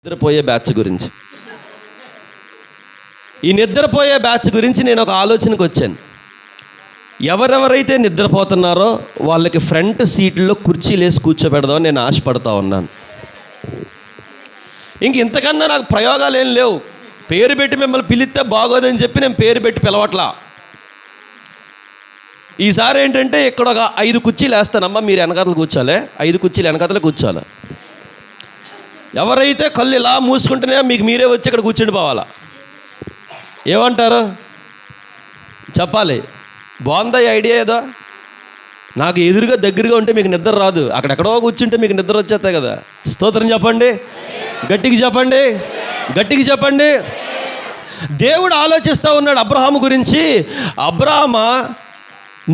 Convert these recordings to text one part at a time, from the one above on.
నిద్రపోయే బ్యాచ్ గురించి నిద్రపోయే బ్యాచ్ గురించి నేను ఒక ఆలోచనకు వచ్చాను. ఎవరెవరైతే నిద్రపోతున్నారో వాళ్ళకి ఫ్రంట్ సీట్లో కుర్చీలు వేసి కూర్చోబెడదామని నేను ఆశపడతా ఉన్నాను. ఇంతకన్నా నాకు ప్రయోగాలు ఏం లేవు. పేరు పెట్టి మిమ్మల్ని పిలిస్తే బాగోదని చెప్పి నేను పేరు పెట్టి పిలవట్లా. ఈసారి ఏంటంటే ఇక్కడ ఒక 5 కుర్చీలు వేస్తానమ్మా, మీరు వెనకాతలు కూర్చోాలి. 5 కుర్చీలు వెనకాతలు కూర్చోాలి. ఎవరైతే కళ్ళు ఇలా మూసుకుంటున్నాయో మీకు మీరే వచ్చి ఇక్కడ కూర్చుండి పోవాలా. ఏమంటారు చెప్పాలి. బాగుందా ఈ ఐడియా? ఏదో నాకు ఎదురుగా దగ్గరగా ఉంటే మీకు నిద్ర రాదు, అక్కడెక్కడో కూర్చుంటే మీకు నిద్ర వచ్చేస్తాయి కదా. స్తోత్రం చెప్పండి, గట్టికి చెప్పండి, గట్టికి చెప్పండి. దేవుడు ఆలోచిస్తూ ఉన్నాడు అబ్రహాము గురించి. అబ్రహామా,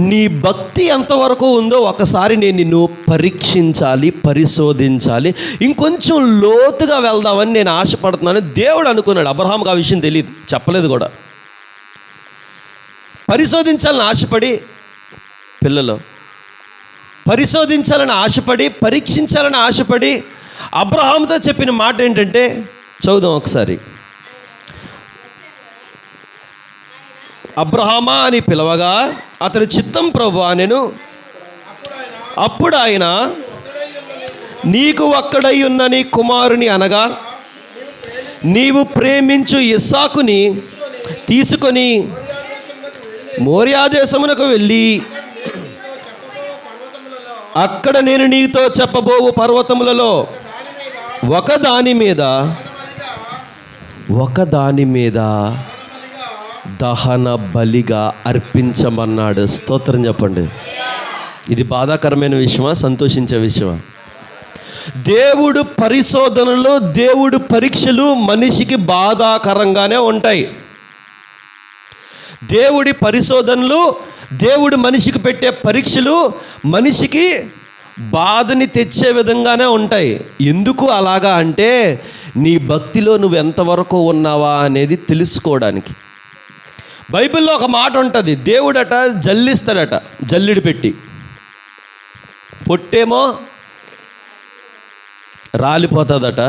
నీ భక్తి ఎంతవరకు ఉందో ఒకసారి నేను నిన్ను పరీక్షించాలి, పరిశోధించాలి, ఇంకొంచెం లోతుగా వెళ్దామని నేను ఆశపడుతున్నాను. దేవుడు అనుకున్నాడు. అబ్రహాముకు ఆ విషయం తెలియదు, చెప్పలేదు కూడా. పరిశోధించాలని ఆశపడి పిల్లలు పరిశోధించాలని ఆశపడి, పరీక్షించాలని ఆశపడి అబ్రహాముతో చెప్పిన మాట ఏంటంటే, చదువుదాం ఒకసారి. అబ్రహామా అని పిలవగా అతని చిత్తం ప్రభువా నేను. అప్పుడు ఆయన, నీకు ఒక్కడై ఉన్న నీ కుమారుని అనగా నీవు ప్రేమించు ఇస్సాకుని తీసుకొని మోరియా దేశమునకు వెళ్ళి అక్కడ నేను నీతో చెప్పబోవు పర్వతములలో ఒకదాని మీద దహన బలిగా అర్పించమన్నాడు. స్తోత్రం చెప్పండి. ఇది బాధాకరమైన విషయమా, సంతోషించే విషయమా? దేవుడు పరిశోధనలు, దేవుడు పరీక్షలు మనిషికి బాధాకరంగానే ఉంటాయి. దేవుడి పరిశోధనలు, దేవుడు మనిషికి పెట్టే పరీక్షలు మనిషికి బాధని తెచ్చే విధంగానే ఉంటాయి. ఎందుకు అలాగా అంటే, నీ భక్తిలో నువ్వు ఎంతవరకు ఉన్నావా అనేది తెలుసుకోవడానికి. బైబిల్లో ఒక మాట ఉంటుంది, దేవుడట జల్లిస్తాడట, జల్లిడి పెట్టి. పొట్టేమో రాలిపోతుందట.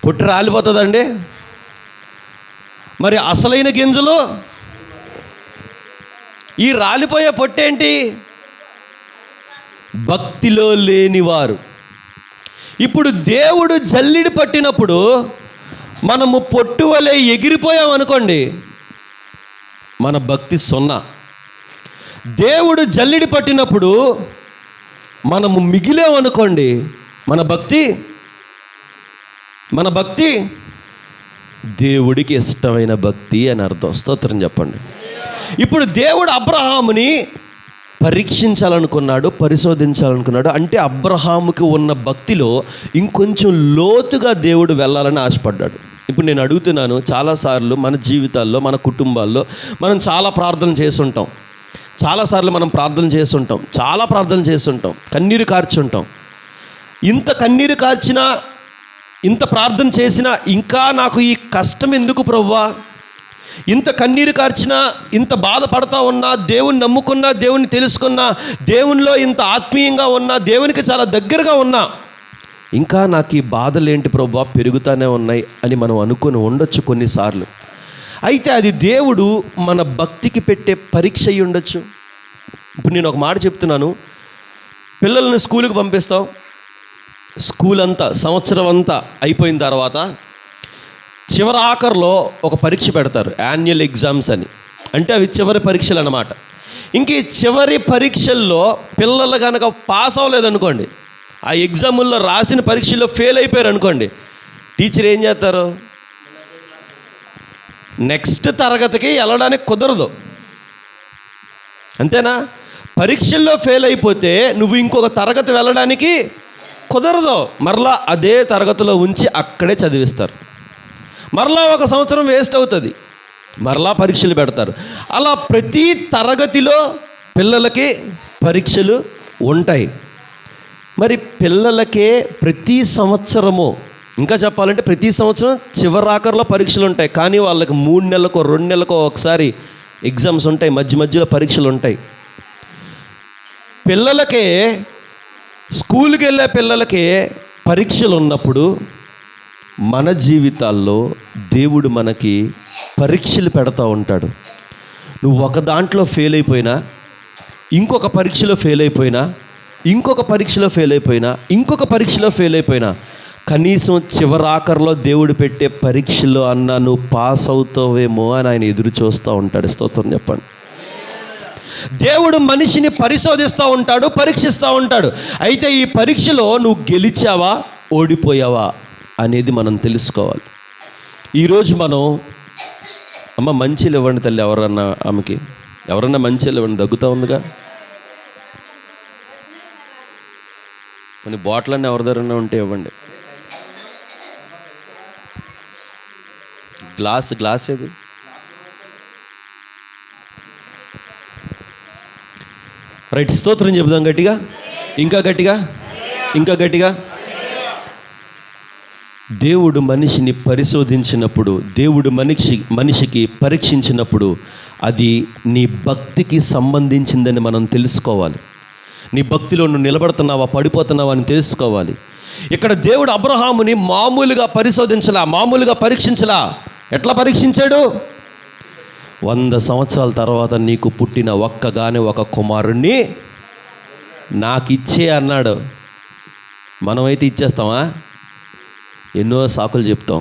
పొట్టు రాలిపోతుందండి. మరి అసలైన గింజలు, ఈ రాలిపోయే పొట్టేంటి? భక్తిలో లేనివారు. ఇప్పుడు దేవుడు జల్లిడి పట్టినప్పుడు మనము పొట్టు వలె ఎగిరిపోయామనుకోండి, మన భక్తి 0. దేవుడు జల్లిడి పట్టినప్పుడు మనము మిగిలేమనుకోండి, మన భక్తి దేవుడికి ఇష్టమైన భక్తి అని అర్థం. స్తోత్రం చెప్పండి. ఇప్పుడు దేవుడు అబ్రహాముని పరీక్షించాలనుకున్నాడు, పరిశోధించాలనుకున్నాడు. అంటే అబ్రహాముకి ఉన్న భక్తిలో ఇంకొంచెం లోతుగా దేవుడు వెళ్ళాలని ఆశపడ్డాడు. ఇప్పుడు నేను అడుగుతున్నాను, చాలాసార్లు మన జీవితాల్లో, మన కుటుంబాల్లో మనం చాలా ప్రార్థన చేస్తుంటాం. చాలాసార్లు మనం ప్రార్థన చేస్తుంటాం, చాలా ప్రార్థన చేస్తుంటాం, కన్నీరు కార్చుంటాం. ఇంత కన్నీరు కార్చినా, ఇంత ప్రార్థన చేసినా ఇంకా నాకు ఈ కష్టం ఎందుకు ప్రభువా? ఇంత కన్నీరు కార్చినా, ఇంత బాధపడతా ఉన్నా, దేవుని నమ్ముకున్నా, దేవుని తెలుసుకున్నా, దేవునిలో ఇంత ఆత్మీయంగా ఉన్నా, దేవునికి చాలా దగ్గరగా ఉన్నా, ఇంకా నాకు ఈ బాధలేంటి ప్రభువా, పెరుగుతూనే ఉన్నాయి అని మనం అనుకుని ఉండొచ్చు కొన్నిసార్లు. అయితే అది దేవుడు మన భక్తికి పెట్టే పరీక్ష అయి ఉండొచ్చు. ఇప్పుడు నేను ఒక మాట చెప్తున్నాను. పిల్లల్ని స్కూల్కి పంపిస్తాం. స్కూల్ అంతా, సంవత్సరం అంతా అయిపోయిన తర్వాత చివరి ఆఖరిలో ఒక పరీక్ష పెడతారు, యాన్యువల్ ఎగ్జామ్స్ అని. అంటే అవి చివరి పరీక్షలు అన్నమాట. ఇంక ఈ చివరి పరీక్షల్లో పిల్లలు కనుక పాస్ అవ్వలేదనుకోండి, ఆ ఎగ్జాముల్లో రాసిన పరీక్షల్లో ఫెయిల్ అయిపోయారు అనుకోండి, టీచర్ ఏం చేస్తారు? నెక్స్ట్ తరగతికి వెళ్ళడానికి కుదరదు. అంతేనా? పరీక్షల్లో ఫెయిల్ అయిపోతే నువ్వు ఇంకొక తరగతి వెళ్ళడానికి కుదరదు. మరలా అదే తరగతిలో ఉంచి అక్కడే చదివిస్తారు. మరలా 1 సంవత్సరం వేస్ట్ అవుతుంది. మరలా పరీక్షలు పెడతారు. అలా ప్రతి తరగతిలో పిల్లలకి పరీక్షలు ఉంటాయి. మరి పిల్లలకే ప్రతి సంవత్సరము, ఇంకా చెప్పాలంటే ప్రతి సంవత్సరం చివరాఖరులో పరీక్షలు ఉంటాయి. కానీ వాళ్ళకి 3 నెలలకో 2 నెలలకో ఒకసారి ఎగ్జామ్స్ ఉంటాయి, మధ్యలో పరీక్షలు ఉంటాయి. పిల్లలకే, స్కూల్కి వెళ్ళే పిల్లలకే పరీక్షలు ఉన్నప్పుడు మన జీవితాల్లో దేవుడు మనకి పరీక్షలు పెడతా ఉంటాడు. నువ్వు ఒక దాంట్లో ఫెయిల్ అయిపోయినా, ఇంకొక పరీక్షలో ఫెయిల్ అయిపోయినా, ఇంకొక పరీక్షలో ఫెయిల్ అయిపోయినా, ఇంకొక పరీక్షలో ఫెయిల్ అయిపోయినా, కనీసం చివరాఖరిలో దేవుడు పెట్టే పరీక్షలో అన్నా నువ్వు పాస్ అవుతావేమో అని ఆయన ఎదురు చూస్తూ ఉంటాడు. స్తోత్రం చెప్పండి. దేవుడు మనిషిని పరిశోధిస్తూ ఉంటాడు, పరీక్షిస్తూ ఉంటాడు. అయితే ఈ పరీక్షలో నువ్వు గెలిచావా, ఓడిపోయావా అనేది మనం తెలుసుకోవాలి. ఈరోజు మనం అమ్మ మంచిలు ఇవ్వండి తల్లి, ఎవరన్నా ఆమెకి ఎవరన్నా మంచిలు ఇవ్వండి, దగ్గుతూ ఉందిగా. కొన్ని బాటిల్ అన్నీ ఎవరి దగ్గర ఉంటే ఇవ్వండి. గ్లాస్ ఏది? రైట్, స్తోత్రం చెబుదాం గట్టిగా, ఇంకా గట్టిగా, ఇంకా గట్టిగా. దేవుడు మనిషిని పరిశోధించినప్పుడు, దేవుడు మనిషికి పరీక్షించినప్పుడు అది నీ భక్తికి సంబంధించిందని మనం తెలుసుకోవాలి. నీ భక్తిలో నువ్వు నిలబడుతున్నావా, పడిపోతున్నావా అని తెలుసుకోవాలి. ఇక్కడ దేవుడు అబ్రహాముని మామూలుగా పరిశోధించలా, మామూలుగా పరీక్షించలా. ఎట్లా పరీక్షించాడు? 100 సంవత్సరాల తర్వాత నీకు పుట్టిన ఒక్కగానే ఒక కుమారుణ్ణి నాకు ఇచ్చే అన్నాడు. మనమైతే ఇచ్చేస్తామా? ఎన్నో సాకులు చెప్తాం.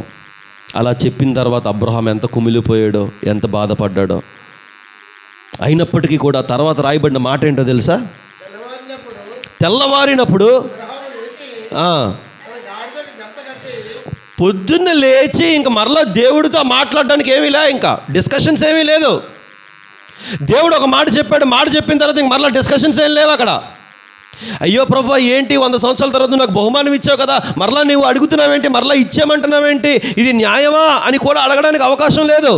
అలా చెప్పిన తర్వాత అబ్రహాం ఎంత కుమిలిపోయాడో, ఎంత బాధపడ్డాడో. అయినప్పటికీ కూడా తర్వాత రాయబడిన మాట ఏంటో తెలుసా? తెల్లవారినప్పుడు పొద్దున్న లేచి ఇంక మరలా దేవుడితో మాట్లాడడానికి ఏమీ లే, ఇంకా డిస్కషన్స్ ఏమీ లేదు. దేవుడు ఒక మాట చెప్పాడు, మాట చెప్పిన తర్వాత ఇంక మరలా డిస్కషన్స్ ఏం లేవు అక్కడ. అయ్యో ప్రభువా, ఏంటి 100 సంవత్సరాల తర్వాత నాకు బహుమానం ఇచ్చావు కదా, మరలా నువ్వు అడుగుతున్నావేంటి, మరలా ఇచ్చేయమంటున్నావేంటి, ఇది న్యాయమా అని కూడా అడగడానికి అవకాశం లేదు.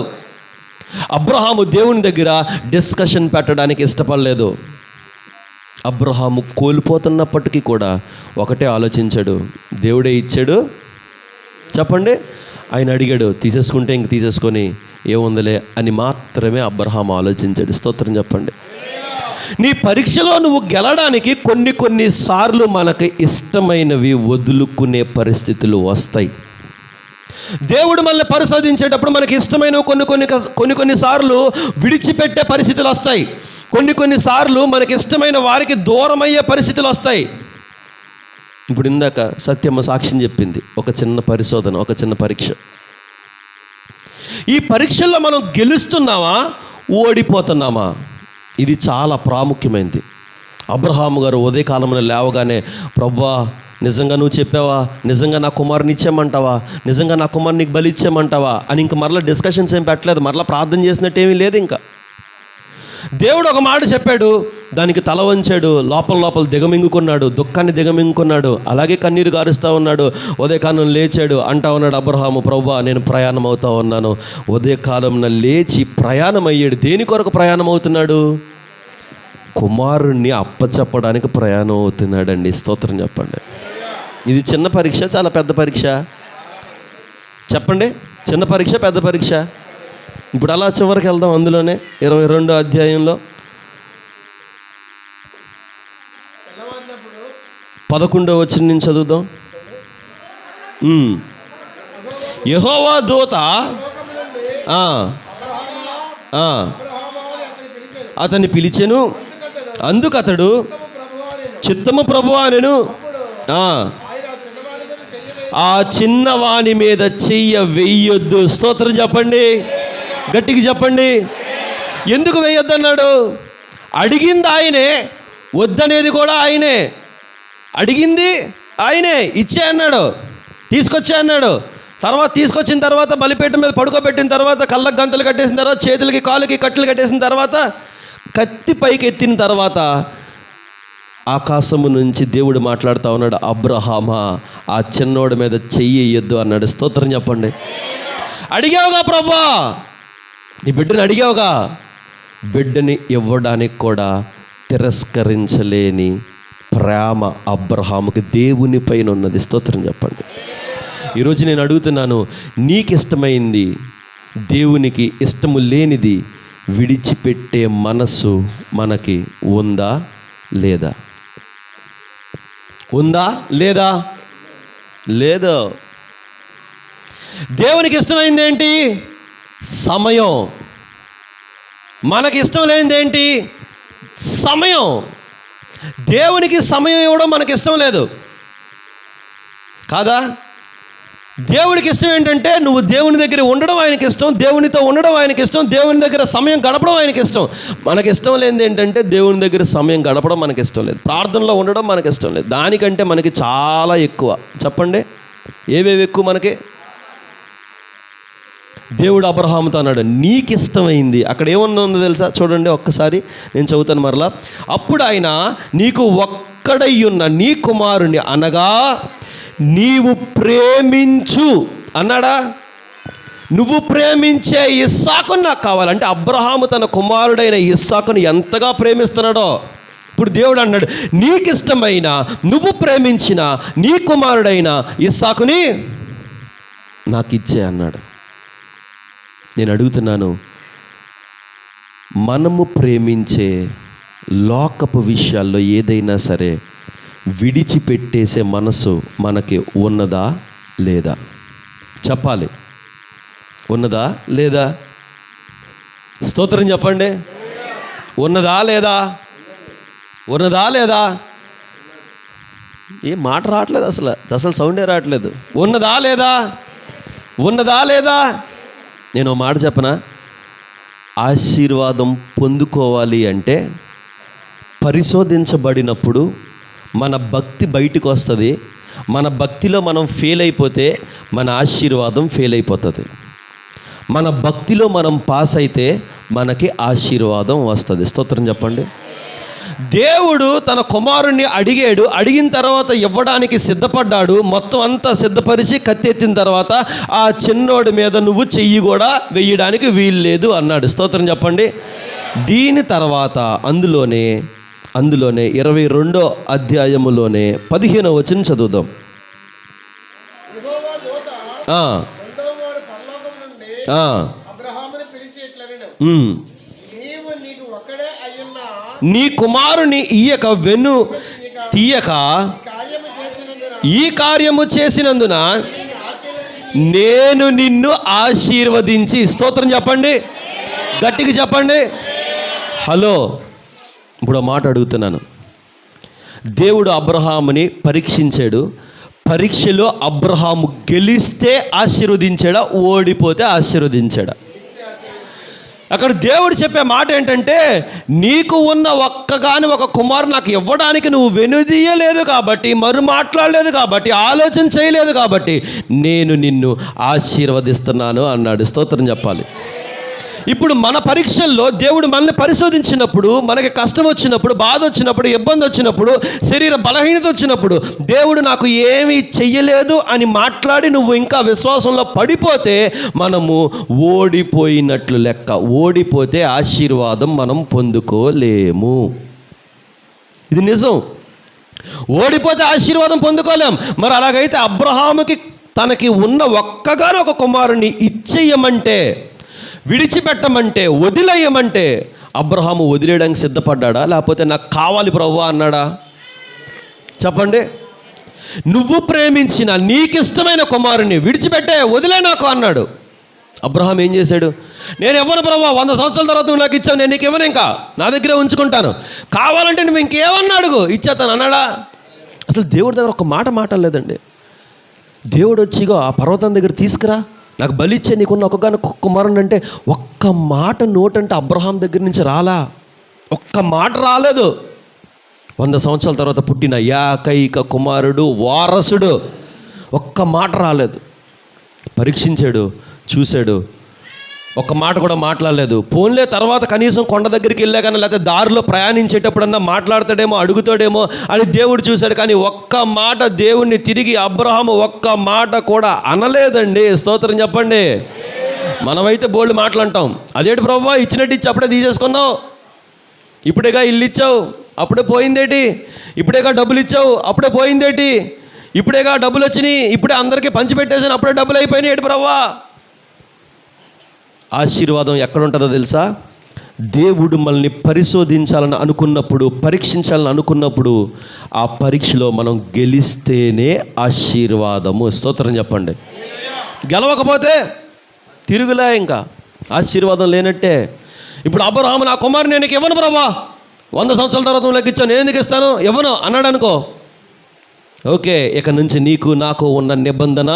అబ్రహాము దేవుని దగ్గర డిస్కషన్ పెట్టడానికి ఇష్టపడలేదు. అబ్రహాము కోల్పోతున్నప్పటికీ కూడా ఒకటే ఆలోచించాడు, దేవుడే ఇచ్చాడు, చెప్పండి. ఆయన అడిగాడు, తీసేసుకుంటే ఇంక తీసేసుకొని ఏముందలే అని మాత్రమే అబ్రహాము ఆలోచించాడు. స్తోత్రం చెప్పండి. నీ పరీక్షలో నువ్వు గెలడానికి కొన్ని సార్లు మనకు ఇష్టమైనవి వదులుకునే పరిస్థితులు వస్తాయి. దేవుడు మనల్ని పరిశోధించేటప్పుడు మనకి ఇష్టమైనవి కొన్ని సార్లు విడిచిపెట్టే పరిస్థితులు వస్తాయి. కొన్ని సార్లు మనకి ఇష్టమైన వారికి దూరమయ్యే పరిస్థితులు వస్తాయి. ఇప్పుడు ఇందాక సత్యమ్మ సాక్ష్యం చెప్పింది, ఒక చిన్న పరిశోధన, ఒక చిన్న పరీక్ష. ఈ పరీక్షల్లో మనం గెలుస్తున్నామా, ఓడిపోతున్నామా? ఇది చాలా ప్రాముఖ్యమైనది. అబ్రహాము గారు ఉదయకాలంలో లేవగానే, ప్రభువా నిజంగా నువ్వు చెప్పావా, నిజంగా నా కుమారుని ఇచ్చేయమంటావా, నిజంగా నా కుమారుని నీకు బలి ఇచ్చేయమంటావా అని ఇంక మరలా డిస్కషన్స్ ఏం పెట్టలేదు, మరలా ప్రార్థన చేసినట్టు ఏమీ లేదు. ఇంకా దేవుడు ఒక మాట చెప్పాడు, దానికి తల వంచాడు, లోపల దిగమింగుకున్నాడు, దుఃఖాన్ని దిగమింగుకున్నాడు, అలాగే కన్నీరు గారుస్తూ ఉన్నాడు. ఉదయకాలం లేచాడు, అంటా ఉన్నాడు అబ్రహాము, ప్రభువా నేను ప్రయాణం అవుతా ఉన్నాను. ఉదయకాలంన లేచి ప్రయాణం అయ్యాడు. దేని కొరకు ప్రయాణం అవుతున్నాడు? కుమారుణ్ణి అప్పచెప్పడానికి ప్రయాణం అవుతున్నాడండి. స్తోత్రం చెప్పండి. ఇది చిన్న పరీక్ష, చాలా పెద్ద పరీక్ష? చెప్పండి, చిన్న పరీక్ష, పెద్ద పరీక్ష? ఇప్పుడు అలా చివరికి వెళ్దాం. అందులోనే 22వ అధ్యాయంలో 11వ వచనం నుంచి చదువుదాం. యెహోవా దూత అతన్ని పిలిచెను, అందుకు అతడు చిత్తము ప్రభువా అనెను. ఆ చిన్నవాని మీద చెయ్య వెయ్యొద్దు. స్తోత్రం చెప్పండి, గట్టిగా చెప్పండి. ఎందుకు వేయొద్దు అన్నాడు? అడిగింది ఆయనే, వద్దనేది కూడా ఆయనే. అడిగింది ఆయనే, ఇచ్చే అన్నాడు, తీసుకొచ్చే అన్నాడు. తర్వాత తీసుకొచ్చిన తర్వాత బలిపీఠం మీద పడుకోబెట్టిన తర్వాత, కళ్ళకు గంతలు కట్టేసిన తర్వాత, చేతులకి కాళ్ళకి కట్టెలు కట్టేసిన తర్వాత, కత్తి పైకి ఎత్తిన తర్వాత ఆకాశము నుంచి దేవుడు మాట్లాడుతూ ఉన్నాడు, అబ్రహామా ఆ చిన్నోడి మీద చెయ్యొద్దు అన్నాడు. స్తోత్రం చెప్పండి. అడిగావుగా ప్రభా, నీ బిడ్డని అడిగావుగా, బిడ్డని ఇవ్వడానికి కూడా తిరస్కరించలేని ప్రేమ అబ్రహాముకి దేవుని పైన ఉన్నది. స్తోత్రం చెప్పండి. ఈరోజు నేను అడుగుతున్నాను, నీకు ఇష్టమైంది దేవునికి ఇష్టము లేనిది విడిచిపెట్టే మనసు మనకి ఉందా లేదా? ఉందా లేదా? లేదు. దేవునికి ఇష్టమైంది ఏంటి? సమయం. మనకి ఇష్టం లేనిది ఏంటి? సమయం. దేవునికి సమయం ఇవ్వడం మనకి ఇష్టం లేదు కాదా? దేవుడికి ఇష్టం ఏంటంటే నువ్వు దేవుని దగ్గర ఉండడం ఆయనకి ఇష్టం, దేవునితో ఉండడం ఆయనకి ఇష్టం, దేవుని దగ్గర సమయం గడపడం ఆయనకి ఇష్టం. మనకి ఇష్టం లేనిది ఏంటంటే దేవుని దగ్గర సమయం గడపడం మనకి ఇష్టం లేదు, ప్రార్థనలో ఉండడం మనకి ఇష్టం లేదు. దానికంటే మనకి చాలా ఎక్కువ. చెప్పండి, ఏవేవి ఎక్కువ మనకి? దేవుడు అబ్రహాముతో అన్నాడు, నీకు ఇష్టమైంది. అక్కడ ఏమన్నా తెలుసా? చూడండి ఒక్కసారి, నేను చదువుతాను మరలా. అప్పుడు ఆయన, నీకు ఒక్కడై ఉన్న నీ కుమారుని అనగా నీవు ప్రేమించు అన్నాడా? నువ్వు ప్రేమించే ఇస్సాకును నాకు కావాలంటే అబ్రహాము తన కుమారుడైన ఇస్సాకును ఎంతగా ప్రేమిస్తున్నాడో ఇప్పుడు దేవుడు అన్నాడు, నీకు ఇష్టమైన నువ్వు ప్రేమించిన నీ కుమారుడైన ఇస్సాకుని నాకు ఇచ్చే అన్నాడు. నేను అడుగుతున్నాను, మనము ప్రేమించే లోకపు విషయాల్లో ఏదైనా సరే విడిచిపెట్టేసే మనసు మనకి ఉన్నదా లేదా? చెప్పాలి, ఉన్నదా లేదా? స్తోత్రం చెప్పండి. ఉన్నదా లేదా? ఉన్నదా లేదా? ఏం మాట రావట్లేదు, అసలు సౌండే రావట్లేదు. ఉన్నదా లేదా? ఉన్నదా లేదా? నేను మాట చెప్పనా? ఆశీర్వాదం పొందుకోవాలి అంటే పరిశోధించబడినప్పుడు మన భక్తి బయటకు వస్తుంది. మన భక్తిలో మనం ఫెయిల్ అయిపోతే మన ఆశీర్వాదం ఫెయిల్ అయిపోతుంది. మన భక్తిలో మనం పాస్ అయితే మనకి ఆశీర్వాదం వస్తుంది. స్తోత్రం చెప్పండి. దేవుడు తన కుమారుణ్ణి అడిగాడు, అడిగిన తర్వాత ఇవ్వడానికి సిద్ధపడ్డాడు. మొత్తం అంతా సిద్ధపరిచి కత్తెత్తిన తర్వాత ఆ చిన్నోడి మీద నువ్వు చెయ్యి కూడా వెయ్యడానికి వీలు లేదు అన్నాడు. స్తోత్రం చెప్పండి. దీని తర్వాత అందులోనే 22వ అధ్యాయములోనే 15వ వచనం చదువుదాం. నీ కుమారుని ఇయ్యక వెన్ను తీయక ఈ కార్యము చేసినందున నేను నిన్ను ఆశీర్వదించి. స్తోత్రం చెప్పండి, గట్టిగా చెప్పండి. హలో, ఇప్పుడు మాట అడుగుతున్నాను. దేవుడు అబ్రహాముని పరీక్షించాడు. పరీక్షలో అబ్రహాము గెలిస్తే ఆశీర్వదించాడా, ఓడిపోతే ఆశీర్వదించాడా? అక్కడ దేవుడు చెప్పే మాట ఏంటంటే, నీకు ఉన్న ఒక కుమారుడు నాకు ఇవ్వడానికి నువ్వు వెనుదీయలేదు కాబట్టి, మరు మాట్లాడలేదు కాబట్టి, ఆలోచన చేయలేదు కాబట్టి నేను నిన్ను ఆశీర్వదిస్తున్నాను అన్నాడు. స్తోత్రం చెప్పాలి. ఇప్పుడు మన పరీక్షల్లో దేవుడు మనల్ని పరిశోధించినప్పుడు, మనకి కష్టం వచ్చినప్పుడు, బాధ వచ్చినప్పుడు, ఇబ్బంది వచ్చినప్పుడు, శరీర బలహీనత వచ్చినప్పుడు దేవుడు నాకు ఏమీ చెయ్యలేదు అని మాట్లాడి నువ్వు ఇంకా విశ్వాసంలో పడిపోతే మనము ఓడిపోయినట్లు లెక్క. ఓడిపోతే ఆశీర్వాదం మనం పొందుకోలేము. ఇది నిజం. ఓడిపోతే ఆశీర్వాదం పొందుకోలేం. మరి అలాగైతే అబ్రహాముకి తనకి ఉన్న ఒక్క కుమారుని ఇచ్చేయమంటే, విడిచిపెట్టమంటే, వదిలేయమంటే అబ్రహాము వదిలేయడానికి సిద్ధపడ్డా? లేకపోతే నాకు కావాలి ప్రభువా అన్నాడా? చెప్పండి. నువ్వు ప్రేమించిన నీకిష్టమైన కుమారుని విడిచిపెట్టే, వదిలే నాకు అన్నాడు. అబ్రహాం ఏం చేశాడు? నేను ఇవ్వను ప్రభువా, 100 సంవత్సరాల తర్వాత నువ్వు నాకు ఇచ్చావు, నేను నీకు ఇవ్వను, ఇంకా నా దగ్గరే ఉంచుకుంటాను, కావాలంటే నువ్వు ఇంకేమన్నా అడుగు ఇచ్చేస్తాను అన్నాడా? అసలు దేవుడి దగ్గర ఒక మాట మాట్లాడలేదండి. దేవుడు వచ్చిగో ఆ పర్వతం దగ్గర తీసుకురా, నాకు బలిచ్చే, నీకున్న ఒక్కగానొక్క కుమారుడు అంటే ఒక్క మాట నోటంటే అబ్రహాం దగ్గర నుంచి రాలా, ఒక్క మాట రాలేదు. 100 సంవత్సరాల తర్వాత పుట్టిన ఏకైక కుమారుడు, వారసుడు, ఒక్క మాట రాలేదు. పరీక్షించాడు, చూశాడు, ఒక్క మాట కూడా మాట్లాడలేదు. పోన్లే తర్వాత కనీసం కొండ దగ్గరికి వెళ్ళాకన్నా లేకపోతే దారిలో ప్రయాణించేటప్పుడన్నా మాట్లాడతాడేమో, అడుగుతాడేమో అని దేవుడు చూశాడు. కానీ ఒక్క మాట దేవుణ్ణి తిరిగి అబ్రహాము ఒక్క మాట కూడా అనలేదండి. స్తోత్రం చెప్పండి. మనమైతే బోల్డ్ మాట్లాంటాం. అదేంటి ప్రభువా, ఇచ్చినట్టు ఇచ్చి అప్పుడే తీసేసుకున్నావు, ఇప్పుడేగా ఇల్లు ఇచ్చావు అప్పుడే పోయిందేటి, ఇప్పుడేగా డబ్బులు ఇచ్చావు అప్పుడే పోయిందేటి, ఇప్పుడేగా డబ్బులు వచ్చినాయి ఇప్పుడే అందరికీ పంచిపెట్టేసాను అప్పుడే డబ్బులు అయిపోయినాయి ఏంటి ప్రభువా? ఆశీర్వాదం ఎక్కడ ఉంటుందో తెలుసా? దేవుడు మనల్ని పరిశోధించాలని అనుకున్నప్పుడు, పరీక్షించాలని అనుకున్నప్పుడు ఆ పరీక్షలో మనం గెలిస్తేనే ఆశీర్వాదము. స్తోత్రం చెప్పండి. గెలవకపోతే తిరుగులే, ఇంకా ఆశీర్వాదం లేనట్టే. ఇప్పుడు అబ్రహాము నా కుమారుని నేను ఇవ్వను ప్రభా, 100 సంవత్సరాల తర్వాత నువ్వు లెక్కించావు, నేను ఎందుకు ఇస్తాను, ఇవ్వను అన్నాడు అనుకో, ఓకే ఇక నుంచి నీకు నాకు ఉన్న నిబంధన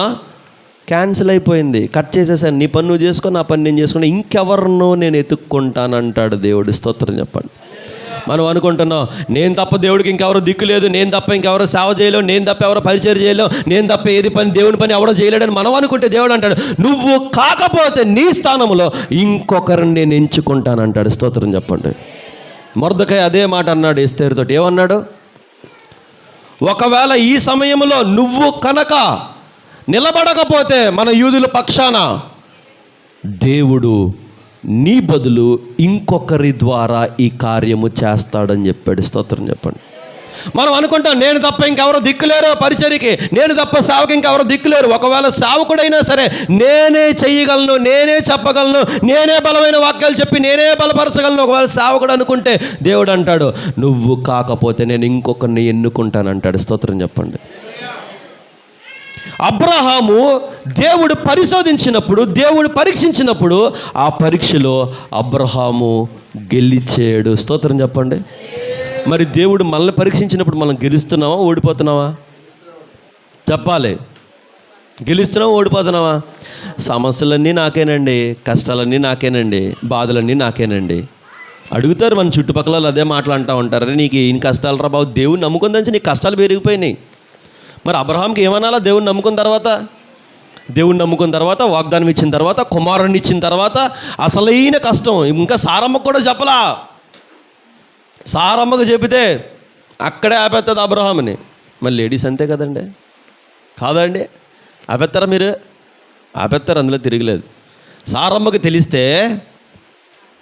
క్యాన్సిల్ అయిపోయింది, కట్ చేసేసాను, నీ పని నువ్వు చేసుకో, నా పని నేను చేసుకుని ఇంకెవరినో నేను ఎత్తుక్కుంటానంటాడు దేవుడు. స్తోత్రం చెప్పండి. మనం అనుకుంటున్నాం నేను తప్ప దేవుడికి ఇంకెవరో దిక్కు లేదు, నేను తప్ప ఇంకెవరో సేవ చేయలేవు, నేను తప్ప ఎవరో పరిచయం చేయలేవు, నేను తప్ప ఏది పని దేవుని పని ఎవడో చేయలేడని మనం అనుకుంటే దేవుడు అంటాడు నువ్వు కాకపోతే నీ స్థానంలో ఇంకొకరిని నేను ఎంచుకుంటానంటాడు. స్తోత్రం చెప్పండి. మొర్దెకై అదే మాట అన్నాడు ఎస్తేరుతోటి. ఏమన్నాడు? ఒకవేళ ఈ సమయంలో నువ్వు కనుక నిలబడకపోతే మన యూదుల పక్షాన దేవుడు నీ బదులు ఇంకొకరి ద్వారా ఈ కార్యము చేస్తాడని చెప్పాడు. స్తోత్రం చెప్పండి. మనం అనుకుంటాం నేను తప్ప ఇంకెవరో దిక్కులేరు పరిచర్యకి, నేను తప్ప సేవకి ఇంకెవరో దిక్కులేరు. ఒకవేళ సేవకుడైనా సరే నేనే చెయ్యగలను, నేనే చెప్పగలను, నేనే బలమైన వాక్యాలు చెప్పి నేనే బలపరచగలను ఒకవేళ సేవకుడు అనుకుంటే దేవుడు అంటాడు నువ్వు కాకపోతే నేను ఇంకొకరిని ఎన్నుకుంటానంటాడు. స్తోత్రం చెప్పండి. అబ్రహాము దేవుడు పరిశోధించినప్పుడు, దేవుడు పరీక్షించినప్పుడు ఆ పరీక్షలో అబ్రహాము గెలిచాడు. స్తోత్రం చెప్పండి. మరి దేవుడు మనల్ని పరీక్షించినప్పుడు మనం గెలుస్తున్నావా ఓడిపోతున్నావా చెప్పాలి. గెలుస్తున్నావా ఓడిపోతున్నావా? సమస్యలన్నీ నాకేనండి, కష్టాలన్నీ నాకేనండి, బాధలన్నీ నాకేనండి. అడుగుతారు మన చుట్టుపక్కల అదే మాటలు అంటూ ఉంటారు, నీకు ఏం కష్టాలు రా బాబు, దేవుని నమ్ముకుందని నీకు కష్టాలు పెరిగిపోయినాయి. మరి అబ్రహాంకి ఏమనాలా? దేవుని నమ్ముకున్న తర్వాత వాగ్దానం ఇచ్చిన తర్వాత కుమారుని ఇచ్చిన తర్వాత అసలైన కష్టం ఇంకా సారమ్మకు కూడా చెప్పలా. సారమ్మకు చెబితే అక్కడే ఆపేస్తుంది అబ్రహాంని. మరి లేడీస్ అంతే కదండి, కాదండి? ఆపేస్తారా మీరు? ఆపేస్తారు, అందులో తిరగలేదు. సారమ్మకు తెలిస్తే